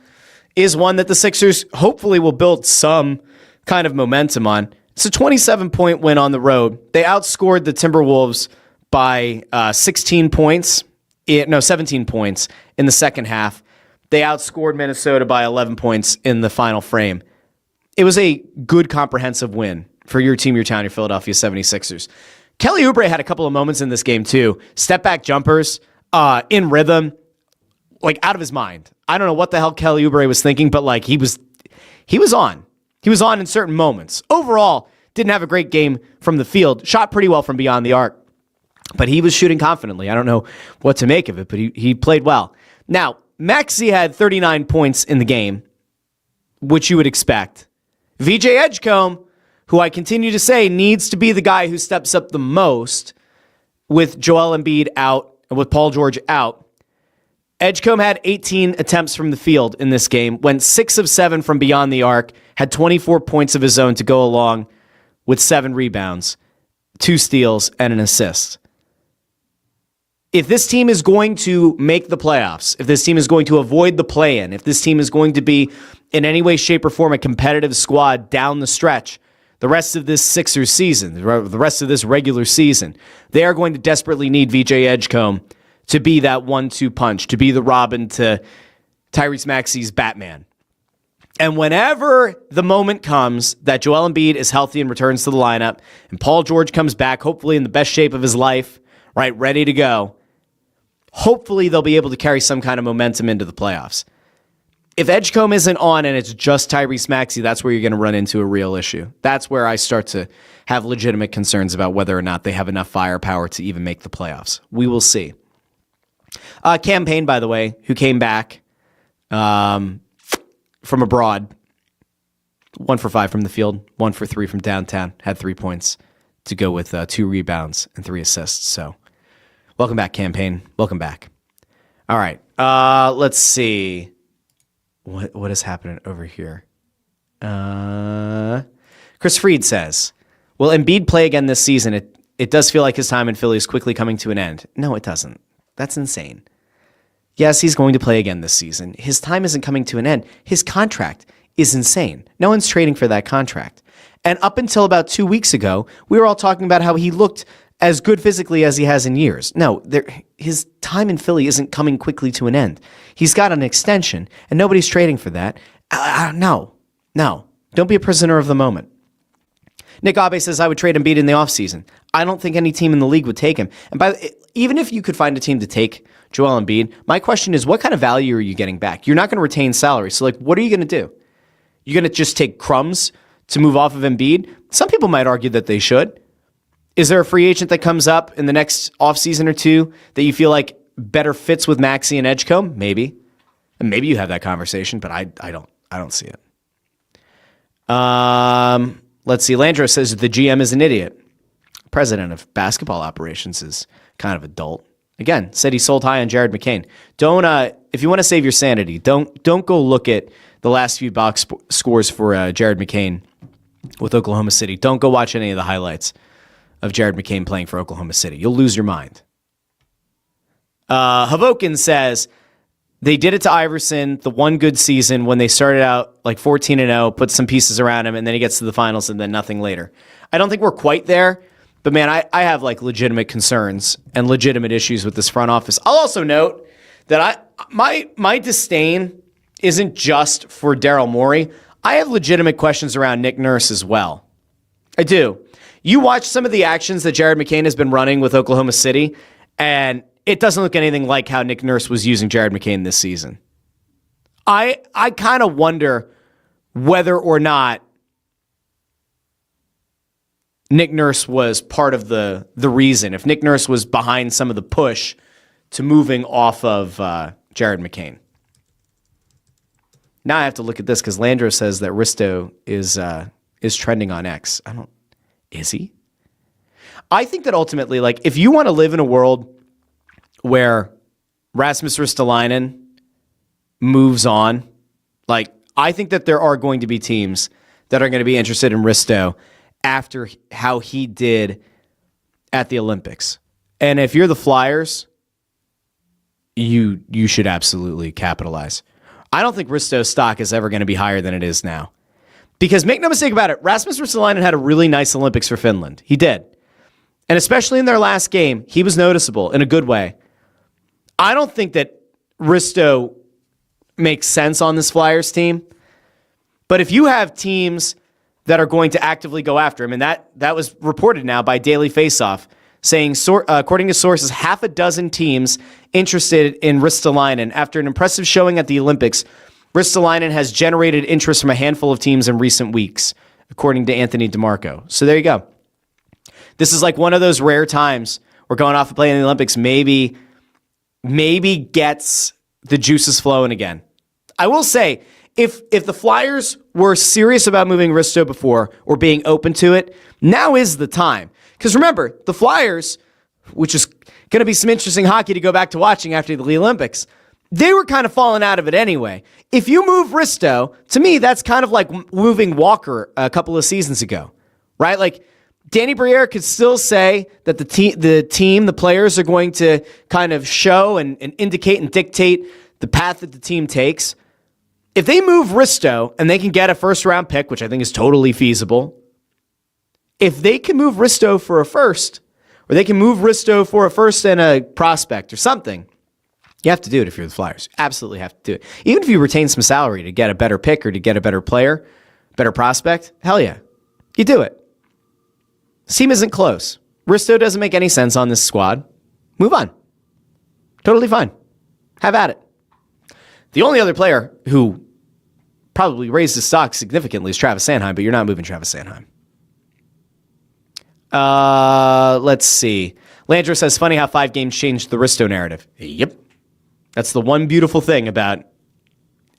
A: is one that the Sixers hopefully will build some kind of momentum on. It's a 27-point win on the road. They outscored the Timberwolves by 17 points in the second half. They outscored Minnesota by 11 points in the final frame. It was a good comprehensive win for your team, your town, your Philadelphia 76ers. Kelly Oubre had a couple of moments in this game too. Step back jumpers, in rhythm, like out of his mind. I don't know what the hell Kelly Oubre was thinking, but like he was on. He was on in certain moments. Overall, didn't have a great game from the field. Shot pretty well from beyond the arc, but he was shooting confidently. I don't know what to make of it, but he played well. Now, Maxey had 39 points in the game, which you would expect. VJ Edgecombe, who I continue to say needs to be the guy who steps up the most with Joel Embiid out and with Paul George out. Edgecombe had 18 attempts from the field in this game, went 6 of 7 from beyond the arc, had 24 points of his own to go along with 7 rebounds, 2 steals, and an assist. If this team is going to make the playoffs, if this team is going to avoid the play-in, if this team is going to be in any way, shape, or form a competitive squad down the stretch, the rest of this Sixers season, the rest of this regular season, they are going to desperately need VJ Edgecombe to be that 1-2 punch, to be the Robin to Tyrese Maxey's Batman. And whenever the moment comes that Joel Embiid is healthy and returns to the lineup, and Paul George comes back, hopefully in the best shape of his life, right, ready to go, hopefully they'll be able to carry some kind of momentum into the playoffs. If Edgecombe isn't on and it's just Tyrese Maxey, that's where you're going to run into a real issue. That's where I start to have legitimate concerns about whether or not they have enough firepower to even make the playoffs. We will see. Cam Payne, by the way, who came back from abroad, 1 for 5 from the field, 1 for 3 from downtown, had 3 points to go with 2 rebounds and 3 assists. So welcome back, Cam Payne. Welcome back. All right. Let's see. What is happening over here? Chris Freed says, will Embiid play again this season? It does feel like his time in Philly is quickly coming to an end. No, it doesn't. That's insane. Yes, he's going to play again this season. His time isn't coming to an end. His contract is insane. No one's trading for that contract. And up until about 2 weeks ago, we were all talking about how he looked as good physically as he has in years. No, his time in Philly isn't coming quickly to an end. He's got an extension, and nobody's trading for that. No. Don't be a prisoner of the moment. Nick Abe says, I would trade Embiid in the offseason. I don't think any team in the league would take him. And even if you could find a team to take Joel Embiid, my question is, what kind of value are you getting back? You're not going to retain salary. So, what are you going to do? You're going to just take crumbs to move off of Embiid? Some people might argue that they should. Is there a free agent that comes up in the next offseason or two that you feel like better fits with Maxey and Edgecombe? Maybe. And maybe you have that conversation, but I don't see it. Let's see. Landro says the GM is an idiot. President of basketball operations is kind of adult. Again, said he sold high on Jared McCain. Don't if you want to save your sanity, don't go look at the last few box scores for Jared McCain with Oklahoma City. Don't go watch any of the highlights of Jared McCain playing for Oklahoma City. You'll lose your mind. Havokin says they did it to Iverson the one good season when they started out like 14-0, put some pieces around him, and then he gets to the finals and then nothing later. I don't think we're quite there, but man, I have like legitimate concerns and legitimate issues with this front office. I'll also note that my disdain isn't just for Daryl Morey. I have legitimate questions around Nick Nurse as well. I do. You watch some of the actions that Jared McCain has been running with Oklahoma City, and it doesn't look anything like how Nick Nurse was using Jared McCain this season. I kind of wonder whether or not Nick Nurse was part of the reason, if Nick Nurse was behind some of the push to moving off of Jared McCain. Now I have to look at this because Landro says that Risto is trending on X. Is he? I think that ultimately, like, if you want to live in a world where Rasmus Ristolainen moves on, like, I think that there are going to be teams that are going to be interested in Risto after how he did at the Olympics. And if you're the Flyers, you should absolutely capitalize. I don't think Risto's stock is ever going to be higher than it is now. Because make no mistake about it, Rasmus Ristolainen had a really nice Olympics for Finland. He did. And especially in their last game, he was noticeable in a good way. I don't think that Risto makes sense on this Flyers team. But if you have teams that are going to actively go after him, and that was reported now by Daily Faceoff, saying, according to sources, half a dozen teams interested in Ristolainen. After an impressive showing at the Olympics, Ristolainen has generated interest from a handful of teams in recent weeks, according to Anthony DeMarco. So there you go. This is like one of those rare times where going off and playing in the Olympics maybe gets the juices flowing again. I will say, if the Flyers were serious about moving Risto before or being open to it, now is the time. Because remember, the Flyers, which is going to be some interesting hockey to go back to watching after the Olympics, they were kind of falling out of it anyway. If you move Risto, to me, that's kind of like moving Walker a couple of seasons ago, right? Like, Danny Briere could still say that the players are going to kind of show and indicate and dictate the path that the team takes. If they move Risto and they can get a first-round pick, which I think is totally feasible, if they can move Risto for a first, or they can move Risto for a first and a prospect or something, you have to do it if you're the Flyers. Absolutely have to do it. Even if you retain some salary to get a better pick or to get a better player, better prospect, hell yeah, you do it. This team isn't close. Risto doesn't make any sense on this squad. Move on. Totally fine. Have at it. The only other player who probably raised his stock significantly is Travis Sanheim, but you're not moving Travis Sanheim. Let's see. Landro says, funny how 5 games changed the Risto narrative. Yep. That's the one beautiful thing about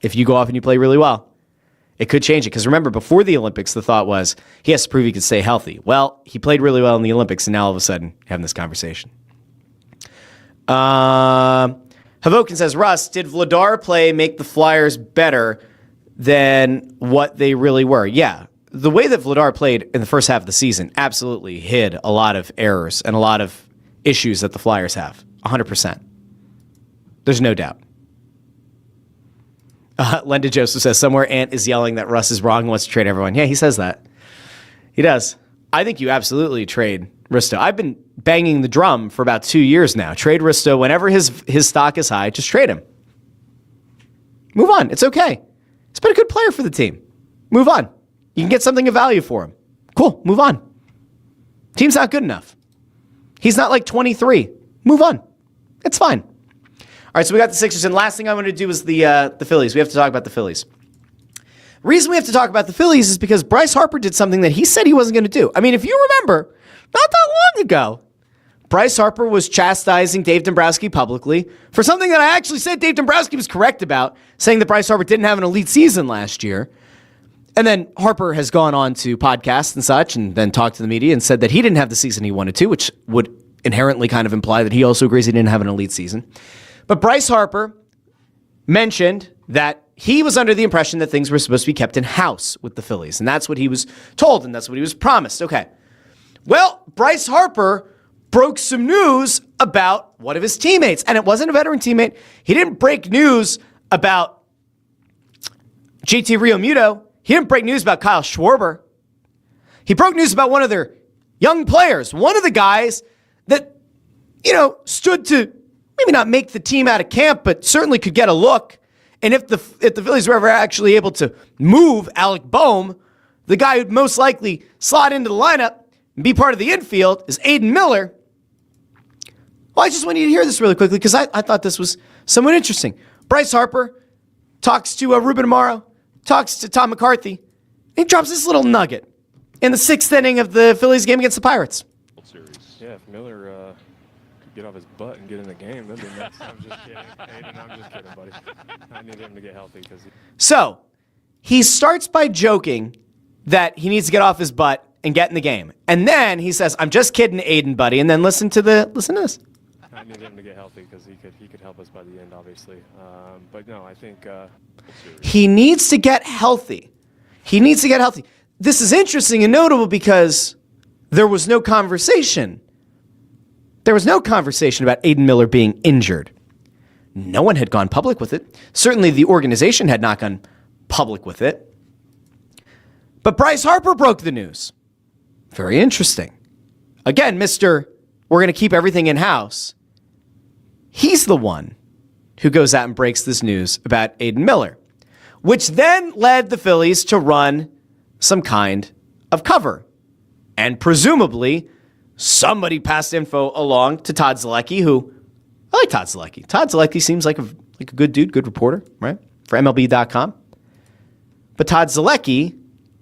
A: if you go off and you play really well. It could change it. Because remember, before the Olympics, the thought was he has to prove he could stay healthy. Well, he played really well in the Olympics, and now all of a sudden, having this conversation. Havokin says, Russ, did Vladar play make the Flyers better than what they really were? Yeah. The way that Vladar played in the first half of the season absolutely hid a lot of errors and a lot of issues that the Flyers have. 100%. There's no doubt. Linda Joseph says, somewhere Ant is yelling that Russ is wrong and wants to trade everyone. Yeah, he says that. He does. I think you absolutely trade Risto. I've been banging the drum for about 2 years now. Trade Risto whenever his stock is high. Just trade him. Move on. It's okay. He's been a good player for the team. Move on. You can get something of value for him. Cool. Move on. Team's not good enough. He's not like 23. Move on. It's fine. All right, so we got the Sixers, and last thing I want to do is the Phillies. We have to talk about the Phillies. The reason we have to talk about the Phillies is because Bryce Harper did something that he said he wasn't going to do. I mean, if you remember, not that long ago, Bryce Harper was chastising Dave Dombrowski publicly for something that I actually said Dave Dombrowski was correct about, saying that Bryce Harper didn't have an elite season last year. And then Harper has gone on to podcasts and such and then talked to the media and said that he didn't have the season he wanted to, which would inherently kind of imply that he also agrees he didn't have an elite season. But Bryce Harper mentioned that he was under the impression that things were supposed to be kept in-house with the Phillies. And that's what he was told, and that's what he was promised. Okay. Well, Bryce Harper broke some news about one of his teammates, and it wasn't a veteran teammate. He didn't break news about JT Realmuto. He didn't break news about Kyle Schwarber. He broke news about one of their young players, one of the guys that, stood to maybe not make the team out of camp, but certainly could get a look. And if the Phillies were ever actually able to move Alec Boehm, the guy who'd most likely slot into the lineup and be part of the infield is Aidan Miller. Well, I just want you to hear this really quickly because I thought this was somewhat interesting. Bryce Harper talks to Ruben Amaro, talks to Tom McCarthy, and he drops this little nugget in the 6th inning of the Phillies game against the Pirates.
H: Yeah, if Miller could get off his butt and get in the game, that'd be nice. I'm just kidding. Aidan, I'm just kidding, buddy. I need him to get healthy because.
A: So he starts by joking that he needs to get off his butt and get in the game, and then he says, "I'm just kidding, Aidan, buddy." And then listen to this.
H: I need him to get healthy because he could help us by the end, obviously. But no, I think
A: he needs to get healthy. He needs to get healthy. This is interesting and notable because there was no conversation. There was no conversation about Aidan Miller being injured. No one had gone public with it. Certainly the organization had not gone public with it. But Bryce Harper broke the news. Very interesting. Again, Mr. We're going to keep everything in-house. He's the one who goes out and breaks this news about Aidan Miller, which then led the Phillies to run some kind of cover. And presumably, somebody passed info along to Todd Zalecki, who, I like Todd Zalecki. Todd Zalecki seems like a good dude, good reporter, right? For MLB.com. But Todd Zalecki,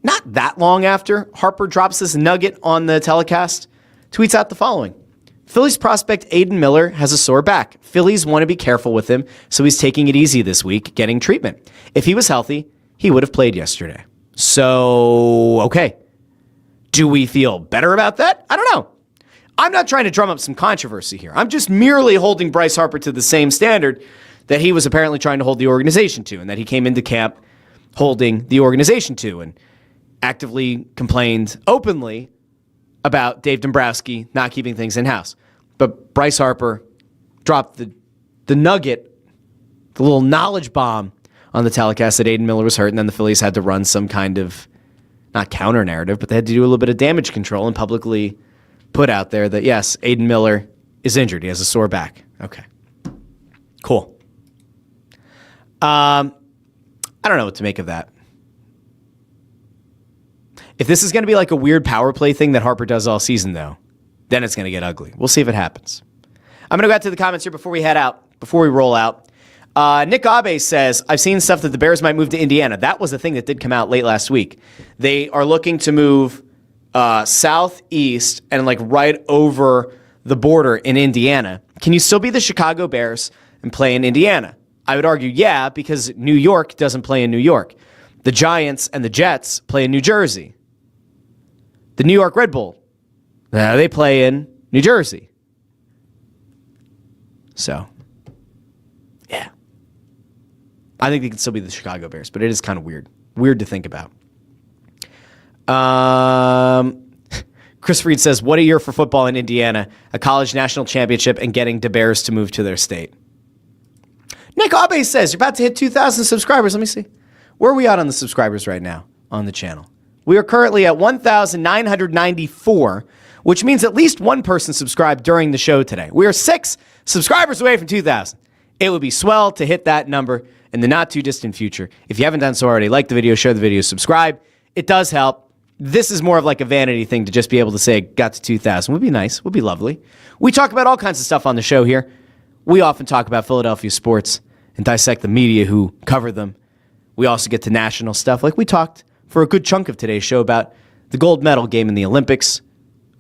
A: not that long after Harper drops this nugget on the telecast, tweets out the following. Phillies prospect Aidan Miller has a sore back. Phillies want to be careful with him, so he's taking it easy this week, getting treatment. If he was healthy, he would have played yesterday. So, okay. Do we feel better about that? I don't know. I'm not trying to drum up some controversy here. I'm just merely holding Bryce Harper to the same standard that he was apparently trying to hold the organization to, and that he came into camp holding the organization to, and actively complained openly about Dave Dombrowski not keeping things in-house. But Bryce Harper dropped the nugget, the little knowledge bomb on the telecast that Aidan Miller was hurt, and then the Phillies had to run some kind of, not counter-narrative, but they had to do a little bit of damage control and publicly put out there that, yes, Aidan Miller is injured. He has a sore back. Okay. Cool. I don't know what to make of that. If this is going to be like a weird power play thing that Harper does all season, though, then it's going to get ugly. We'll see if it happens. I'm going to go out to the comments here before we head out, before we roll out. Nick Abe says, I've seen stuff that the Bears might move to Indiana. That was the thing that did come out late last week. They are looking to move southeast and like right over the border in Indiana. Can you still be the Chicago Bears and play in Indiana? I would argue, yeah, because New York doesn't play in New York. The Giants and the Jets play in New Jersey. The New York Red Bull, they play in New Jersey. So, yeah. I think they can still be the Chicago Bears, but it is kind of weird. Weird to think about. Chris Freed says, what a year for football in Indiana. A college national championship and getting the Bears to move to their state. Nick Abe says, you're about to hit 2,000 subscribers. Let me see. Where are we at on the subscribers right now on the channel? We are currently at 1,994, which means at least one person subscribed during the show today. We are 6 subscribers away from 2,000. It would be swell to hit that number in the not-too-distant future. If you haven't done so already, like the video, share the video, subscribe. It does help. This is more of like a vanity thing to just be able to say, got to 2,000. Would be nice. Would be lovely. We talk about all kinds of stuff on the show here. We often talk about Philadelphia sports and dissect the media who cover them. We also get to national stuff, like we talked for a good chunk of today's show about the gold medal game in the Olympics.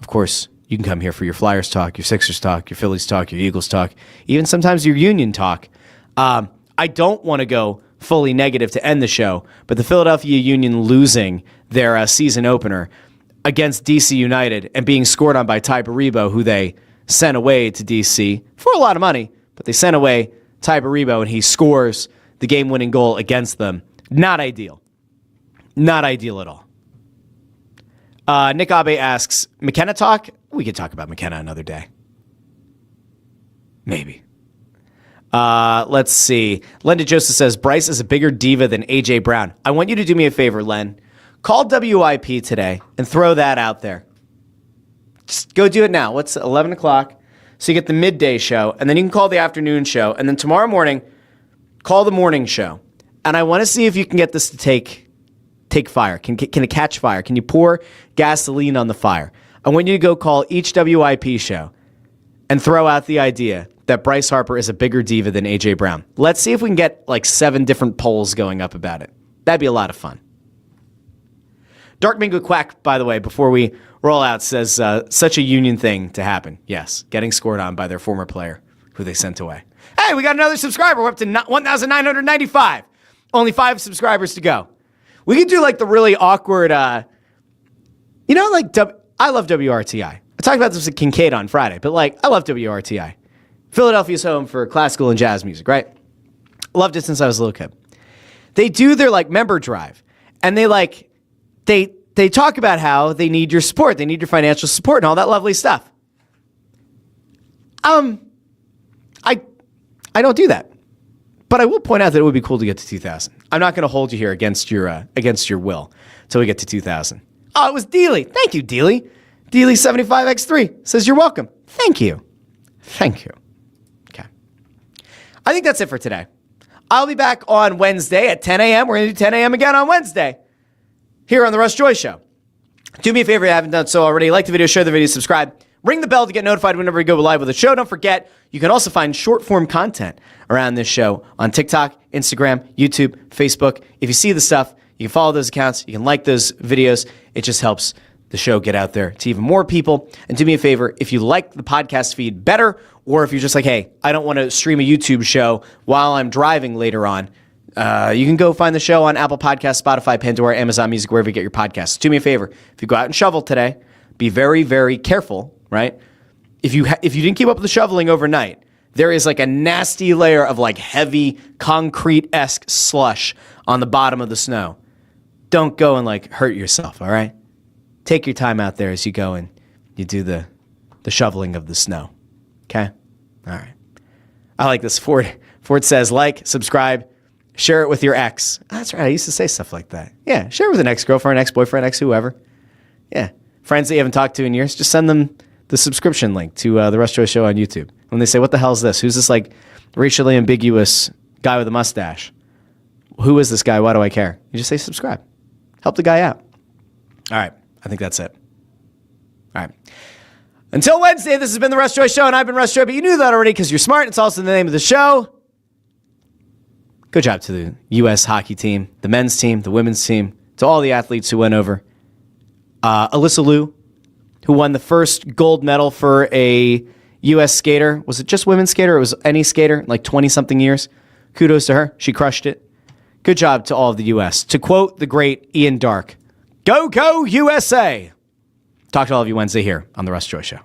A: Of course, you can come here for your Flyers talk, your Sixers talk, your Phillies talk, your Eagles talk, even sometimes your Union talk. I don't want to go fully negative to end the show, but the Philadelphia Union losing their season opener against DC United and being scored on by Ty Baribo, who they sent away to DC for a lot of money, but they sent away Ty Baribo and he scores the game-winning goal against them. Not ideal. Not ideal at all. Nick Abe asks, McKenna talk? We could talk about McKenna another day. Maybe. Let's see. Linda Joseph says, Bryce is a bigger diva than A.J. Brown. I want you to do me a favor, Len. Call WIP today and throw that out there. Just go do it now. What's 11 o'clock? So you get the midday show, and then you can call the afternoon show, and then tomorrow morning, call the morning show. And I want to see if you can get this to take fire. Can it catch fire? Can you pour gasoline on the fire? I want you to go call each WIP show and throw out the idea that Bryce Harper is a bigger diva than A.J. Brown. Let's see if we can get like 7 different polls going up about it. That'd be a lot of fun. Dark Mingo Quack, by the way, before we roll out, says such a union thing to happen. Yes, getting scored on by their former player who they sent away. Hey, we got another subscriber. We're up to 1,995. Only 5 subscribers to go. We could do like the really awkward, I love WRTI. I talked about this with Kincaid on Friday, but like, I love WRTI. Philadelphia's home for classical and jazz music, right? Loved it since I was a little kid. They do their like member drive, and they talk about how they need your support, they need your financial support and all that lovely stuff. I don't do that. But I will point out that it would be cool to get to 2,000. I'm not going to hold you here against your will until we get to 2,000. Oh, it was Dealey. Thank you, Dealey. Dealey75x3 says you're welcome. Thank you. Thank you. Okay. I think that's it for today. I'll be back on Wednesday at 10 a.m. We're going to do 10 a.m. again on Wednesday here on The Russ Joy Show. Do me a favor if you haven't done so already. Like the video, share the video, subscribe. Ring the bell to get notified whenever we go live with the show. Don't forget, you can also find short-form content around this show on TikTok, Instagram, YouTube, Facebook. If you see the stuff, you can follow those accounts. You can like those videos. It just helps the show get out there to even more people. And do me a favor, if you like the podcast feed better, or if you're just like, hey, I don't want to stream a YouTube show while I'm driving later on, you can go find the show on Apple Podcasts, Spotify, Pandora, Amazon Music, wherever you get your podcasts. Do me a favor, if you go out and shovel today, be very, very careful, right? If you didn't keep up with the shoveling overnight, there is like a nasty layer of like heavy concrete-esque slush on the bottom of the snow. Don't go and like hurt yourself, all right? Take your time out there as you go and you do the shoveling of the snow, okay? All right. I like this. Ford says, like, subscribe, share it with your ex. That's right. I used to say stuff like that. Yeah, share it with an ex-girlfriend, ex-boyfriend, ex-whoever. Yeah. Friends that you haven't talked to in years, just send them the subscription link to the Russ Joy Show on YouTube. When they say, what the hell is this? Who's this like racially ambiguous guy with a mustache? Who is this guy? Why do I care? You just say subscribe. Help the guy out. All right. I think that's it. All right. Until Wednesday, this has been the Russ Joy Show, and I've been Russ Joy, but you knew that already because you're smart. It's also the name of the show. Good job to the U.S. hockey team, the men's team, the women's team, to all the athletes who went over. Alyssa Liu, who won the first gold medal for a U.S. skater. Was it just women's skater? It was any skater, like 20-something years. Kudos to her. She crushed it. Good job to all of the U.S. To quote the great Ian Darke, go, go, USA. Talk to all of you Wednesday here on The Russ Joy Show.